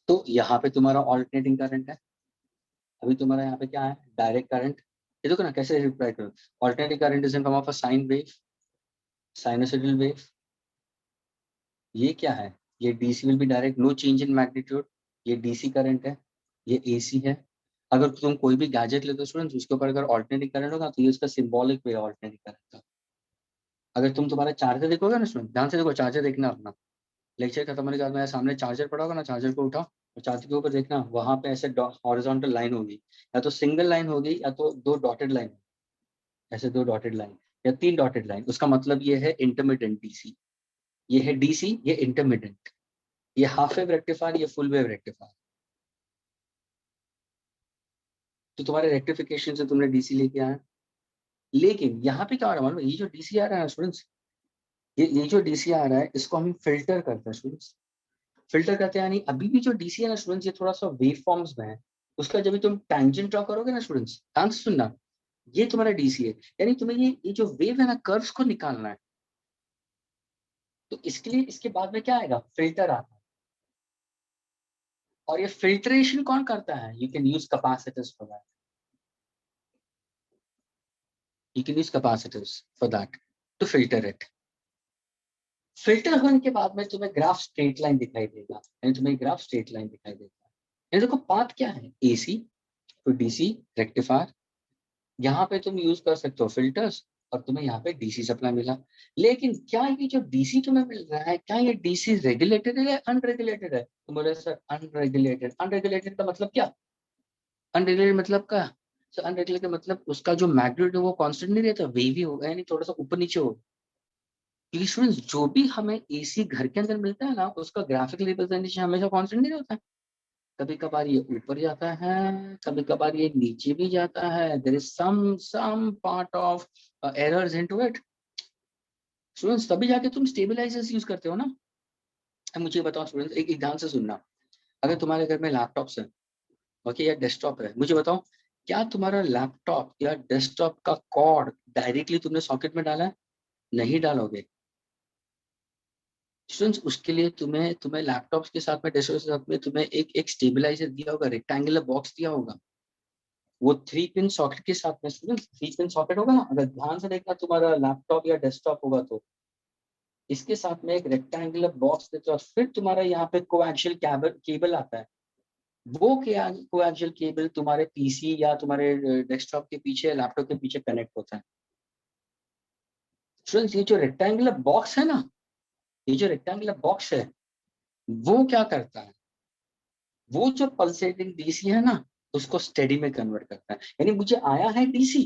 तो यहाँ पे तुम्हारा ऑल्टरनेटिंग करंट है, अभी तुम्हारा यहाँ पे क्या है? Direct current. ये देखो ना कैसे रिप्लाई करो। Alternating current is in form of a sine wave, sinusoidal wave. ये क्या है? ये DC will be direct, no change in magnitude. ये डीसी करंट है, ये एसी है। अगर तुम कोई भी गैजेट लेते हो स्टूडेंट्स, उसके ऊपर अगर ऑल्टरनेटिंग करंट होगा तो ये उसका सिंबॉलिक वे ऑल्टरनेटिंग करंट का। अगर तुम तुम्हारा चार्जर देखोगे ना स्टूडेंट, ध्यान से देखो, चार्जर देखना अपना। लेक्चर खत्म होने के बाद मेरे सामने चार्जर पड़ा होगा ना, चार्जर को उठाओ और चार्जर के ऊपर देखना, वहां पे ऐसे हॉरिजॉन्टल लाइन होगी, या तो सिंगल लाइन होगी या तो दो डॉटेड लाइन, ऐसे दो डॉटेड लाइन या तीन डॉटेड लाइन। उसका मतलब ये है इंटरमिटेंट डीसी। ये है डीसी, ये इंटरमिटेंट। ये हाफ वेव रेक्टिफायर, ये फुल वेव रेक्टिफायर। तो तुम्हारे रेक्टिफिकेशन से तुमने डीसी लेके आया, लेकिन यहाँ पे क्या हो रहा है मालूम है? ये जो डीसी आ रहा है ना स्टूडेंट्स, ये जो डीसी आ रहा है इसको हम फिल्टर करते हैं स्टूडेंट्स। फिल्टर करते हैं यानी अभी भी जो डीसी है ना स्टूडेंट्स, ये थोड़ा सा वेव फॉर्म्स में है। उसका जब भी तुम टैंजेंट ड्रॉ करोगे ना स्टूडेंट्स, ध्यान से सुनना, ये तुम्हारा डीसी है, यानी तुम्हें ये जो वेव है ना, कर्व्स को निकालना है। तो इसके लिए इसके बाद में क्या आएगा? फिल्टर आता है। और ये फिल्ट्रेशन कौन करता है? You can use capacitors for that. You can use capacitors for that to filter it। Filter होने के बाद में तुम्हें ग्राफ स्ट्रेट लाइन दिखाई देगा, यानी तुम्हें ग्राफ स्ट्रेट लाइन दिखाई देगा। ये देखो पाथ क्या है? AC to DC rectifier. यहाँ पे तुम यूज कर सकते हो फिल्टर्स और तुम्हें यहाँ पे डीसी सप्लाई मिला। लेकिन क्या ये जो डीसी तुम्हें मिल रहा है, क्या ये डीसी रेगुलेटेड है या अनरेगुलेटेड है? तुम बोले सर अनरेगुलेटेड। अनरेगुलेटेड का मतलब क्या? अनरेगुलेटेड मतलब क्या? सर अनरेगुलेटेड मतलब उसका जो मैग्नीट्यूड है वो कांस्टेंट नहीं रहता, वेवी होगा, यानी थोड़ा सा ऊपर नीचे होगा। क्योंकि स्टूडेंट्स जो भी हमें एसी घर के अंदर मिलता है ना, उसका ग्राफिकल रिप्रेजेंटेशन हमेशा कांस्टेंट नहीं होता है। कभी कभार ये ऊपर जाता है, कभी कभार ये नीचे भी जाता है। There is some part of errors into it students, तभी जाके तुम स्टेबलाइजर्स यूज करते हो ना। अब मुझे बताओ स्टूडेंट्स, एक ध्यान से सुनना। अगर तुम्हारे घर में लैपटॉप्स है, ओके, या डेस्कटॉप है, मुझे बताओ क्या तुम्हारा लैपटॉप या डेस्कटॉप का कॉर्ड डायरेक्टली तुमने सॉकेट में डाला है? नहीं डालोगे स्टूडेंट्स। उसके लिए तुम्हें तुम्हें लैपटॉप्स के साथ में, डेस्कटॉप के साथ में तुम्हें एक स्टेबलाइजर दिया होगा, रेक्टेंगुलर बॉक्स दिया होगा। वो 3 पिन सॉकेट के साथ में स्टूडेंट्स, 3 पिन सॉकेट होगा ना, अगर ध्यान से देखना तुम्हारा लैपटॉप या डेस्कटॉप होगा तो इसके साथ में एक रेक्टेंगुलर बॉक्स देते हो। फिर तुम्हारा यहाँ पे कोएक्सियल केबल आता है। वो कोएक्सियल केबल तुम्हारे पीसी या तुम्हारे डेस्कटॉप के पीछे, लैपटॉप के पीछे कनेक्ट होता है। स्टूडेंट्स ये जो रेक्टेंगुलर बॉक्स है ना, ये जो रेक्टेंगुलर बॉक्स है वो क्या करता है? वो जो पल्सेटिंग डीसी है ना, उसको स्टेडी में कन्वर्ट करता है। यानी मुझे आया है डीसी,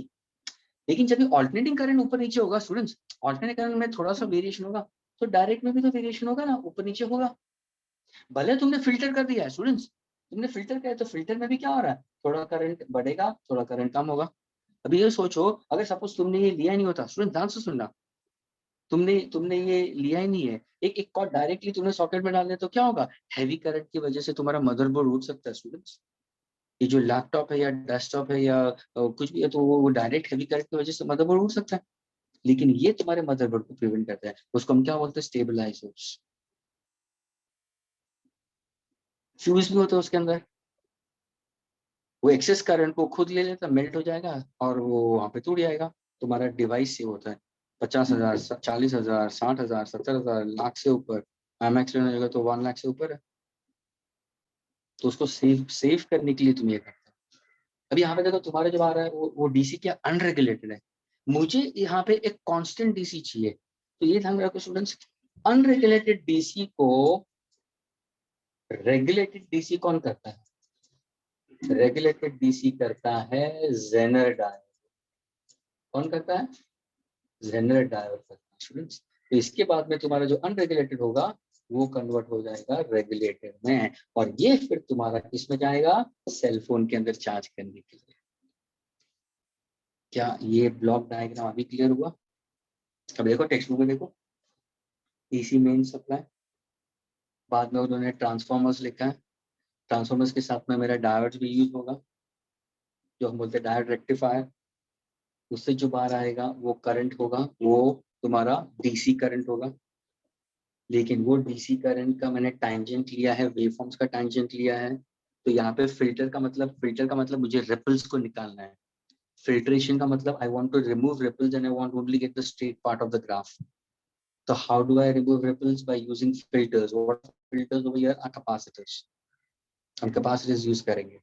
लेकिन जब ये ऑल्टरनेटिंग करंट ऊपर नीचे होगा स्टूडेंट्स, ऑल्टरनेटिंग करंट में थोड़ा सा वेरिएशन होगा, तो डायरेक्ट में भी तो वेरिएशन होगा ना, ऊपर नीचे होगा। भले तुमने फिल्टर कर दिया है स्टूडेंट्स, तुमने फिल्टर किया तो फिल्टर में भी क्या हो रहा है? थोड़ा करंट बढ़ेगा, थोड़ा करंट कम होगा। अभी ये सोचो, अगर सपोज तुमने ये लिया नहीं होता स्टूडेंट, ध्यान से सुनना, तुमने तुमने ये लिया ही नहीं है, एक कॉर्ड डायरेक्टली तुमने सॉकेट में डाल दिया, तो क्या होगा? हैवी करंट की वजह से तुम्हारा मदरबोर्ड उठ सकता है स्टूडेंट्स। ये जो लैपटॉप है या डेस्कटॉप है या कुछ भी है, तो वो डायरेक्ट हैवी करंट की वजह से मदरबोर्ड उठ सकता है। लेकिन ये तुम्हारे मदरबोर्ड को प्रिवेंट करता है। उसको हम क्या बोलते हैं? स्टेबलाइजर्स। फ्यूज भी होता है उसके अंदर, वो एक्सेस करंट को खुद ले लेता, मेल्ट हो जाएगा और वो वहां पे टूट जाएगा। तुम्हारा डिवाइस सेव होता है 50,000, 40,000, 60,000, 70,000, लाख से ऊपर। IMAX लेने जाएगा तो 1 लाख से ऊपर है। तो उसको सेव सेव करने के लिए तुम ये करते हो। अभी यहाँ पे देखो, तुम्हारा जो आ रहा है वो डीसी क्या? अनरेगुलेटेड है। मुझे यहाँ पे एक कांस्टेंट डीसी चाहिए। तो ये ध्यान रखो स्टूडेंट्स, अनरेगुलेटेड डीसी को रेगुलेटेड डीसी कौन करता है? रेगुलेटेड डीसी करता है जेनर डायोड। कौन करता है? जेनर डायोड करता है स्टूडेंट्स। तो इसके बाद में तुम्हारा जो अनरेगुलेटेड होगा वो कन्वर्ट हो जाएगा रेगुलेटर में, और ये फिर तुम्हारा किस में जाएगा, सेल फोन के अंदर चार्ज करने के लिए। क्या ये ब्लॉक डायग्राम अभी क्लियर हुआ? अब देखो टेक्स्ट बुक में देखो, डीसी मेन सप्लाई, बाद में उन्होंने ट्रांसफॉर्मर्स लिखा है, ट्रांसफॉर्मर्स के साथ में मेरा डायोड भी यूज होगा, जो हम बोलते हैं डायोड रेक्टिफायर। उससे जो बाहर आएगा वो करंट होगा, वो तुम्हारा डीसी करंट होगा। लेकिन वो डीसी करंट का मैंने टैंजेंट लिया है, वेवफॉर्म्स का टैंजेंट लिया है। तो यहाँ पे फिल्टर का मतलब मुझे रिपल्स को निकालना है। फिल्ट्रेशन का मतलब I want to remove ripples and I want only get the straight part of the graph. So how do I remove ripples? By using filters. What filters over here are capacitors. हम capacitors use करेंगे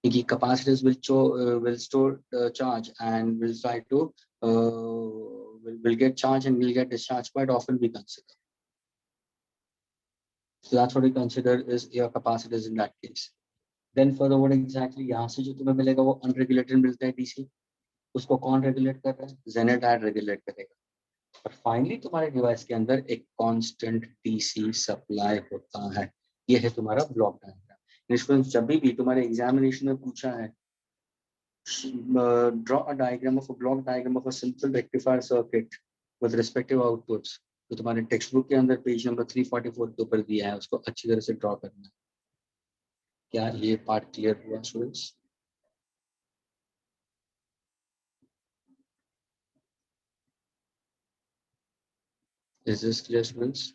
क्योंकि capacitors will store charge and will try to will get charge and will get discharge quite often we consider. So that's what we consider is your capacitors in that case. Then further what exactly यहाँ से जो तुम्हें मिलेगा वो unregulated मिलता है DC, उसको कौन रेगुलेट कर रहा है? Zener diode रेगुलेट करेगा। और फाइनली तुम्हारे डिवाइस के अंदर एक कांस्टेंट डीसी सप्लाई होता है। ये है तुम्हारा ब्लॉक डायग्राम। जब भी तुम्हारे एग्जामिनेशन में पूछा है draw a diagram of a block diagram of a simple rectifier circuit with respective outputs, तो तुम्हारे टेक्स्ट बुक के अंदर पेज नंबर 344 के ऊपर दिया है, उसको अच्छी तरह से ड्रॉ करना है। क्या ये पार्ट क्लियर हुआ students? Is this clear students?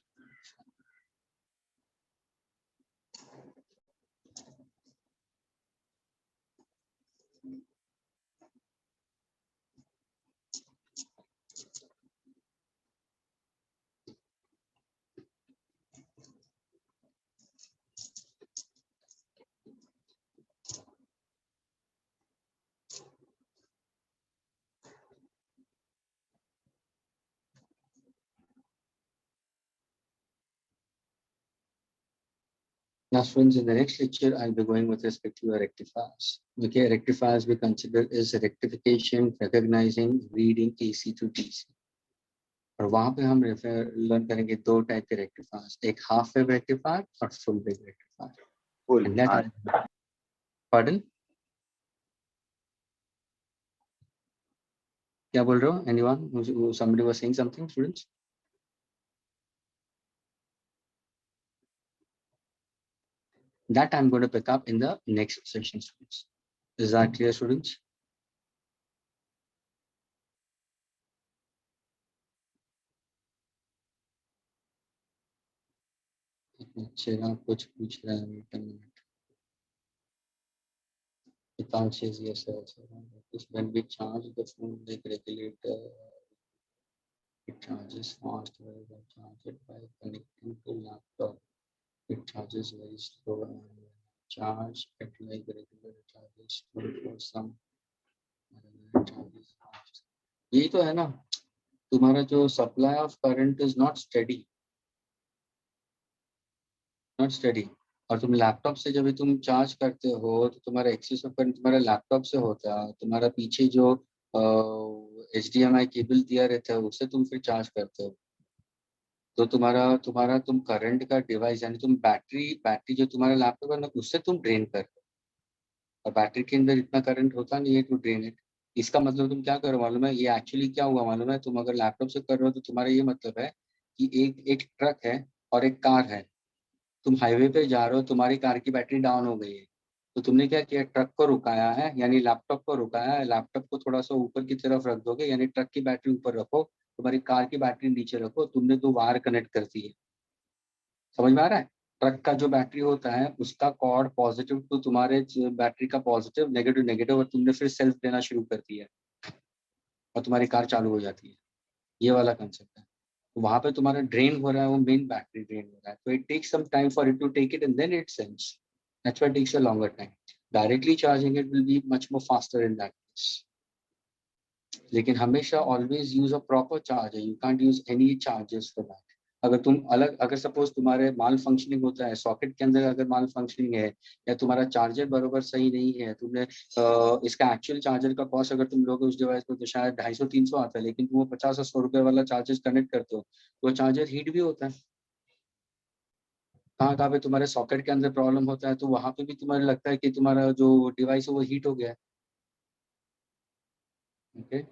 Now friends, in the next lecture, I'll be going with respect to your rectifiers. Okay, rectifiers we consider is rectification, recognizing, reading AC to DC. और वहाँ पे हम learn करेंगे दो type के rectifiers, एक half wave rectifier और full wave rectifier. Pardon, क्या बोल रहे हो? Anyone? Somebody was saying something, students? That I'm going to pick up in the next session, students. Is that clear, students? अच्छा, कुछ पूछ रहा है। It says yes, when we charge the phone, like regulator, it charges fast, while I charge it by connecting to laptop. It charges very slow and charge it like regular charges for some charges fast. यही तो है ना, तुम्हारा जो supply of current is not steady, और तुम laptop से जब भी तुम चार्ज करते हो तो तुम्हारा एक्सेस ऑफ करंट तुम्हारा लैपटॉप से होता है, तुम्हारा पीछे जो HDMI केबल दिया रहता है उससे तुम फिर चार्ज करते हो। तो तुम करंट का डिवाइस यानी तुम बैटरी जो तुम्हारा लैपटॉप है ना उससे तुम ड्रेन कर रहे हो, और बैटरी के अंदर इतना करंट होता नहीं है टू ड्रेन इट। इसका मतलब तुम क्या करो मालूम है? ये एक्चुअली क्या हुआ मालूम है? तुम अगर लैपटॉप से कर रहे हो तो तुम्हारा ये मतलब है कि एक ट्रक है और एक कार है, तुम हाईवे पे जा रहे हो, तुम्हारी कार की बैटरी डाउन हो गई है, तो तुमने क्या किया? ट्रक को रुकाया है, यानी लैपटॉप को रुकाया है, लैपटॉप को थोड़ा सा ऊपर की तरफ रख दोगे, यानी ट्रक की बैटरी ऊपर रखो, तुम्हारी कार की बैटरी नीचे रखो, तुमने दो वायर कनेक्ट कर दी है। समझ में आ रहा है? ट्रक का जो बैटरी होता है उसका कॉर्ड पॉजिटिव टू तुम्हारे बैटरी का पॉजिटिव, नेगेटिव, और तुमने फिर सेल्फ देना शुरू कर दिया और तुम्हारी कार चालू हो जाती है। ये वाला कंसेप्ट है। तो वहां पे तुम्हारा ड्रेन हो रहा है, वो मेन बैटरी ड्रेन हो रहा है, तो it takes some time for it to take it and then it sense, that's why it takes a longer time. Directly charging it will be much more faster in that case, लेकिन हमेशा always use a proper charger, you can't use any chargers for that. अगर suppose तुम्हारे माल functioning होता है, socket के अंदर अगर माल functioning है या तुम्हारा चार्जर बरोबर सही नहीं है, तुमने इसका एक्चुअल चार्जर का कॉस्ट अगर तुम लोग उस डिवाइस को तो शायद 250-300 आता है, लेकिन तुम वो 50 और 100 रुपए वाला चार्जर कनेक्ट करते हो तो वो चार्जर हीट भी होता है। कहाँ पे तुम्हारे सॉकेट के अंदर प्रॉब्लम होता है, तो वहां पे भी तुम्हारे लगता है कि तुम्हारा जो डिवाइस है वो हीट हो गया है। Okay,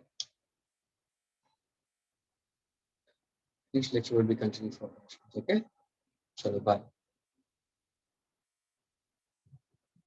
next lecture will be continue for. Okay, चलो बाय।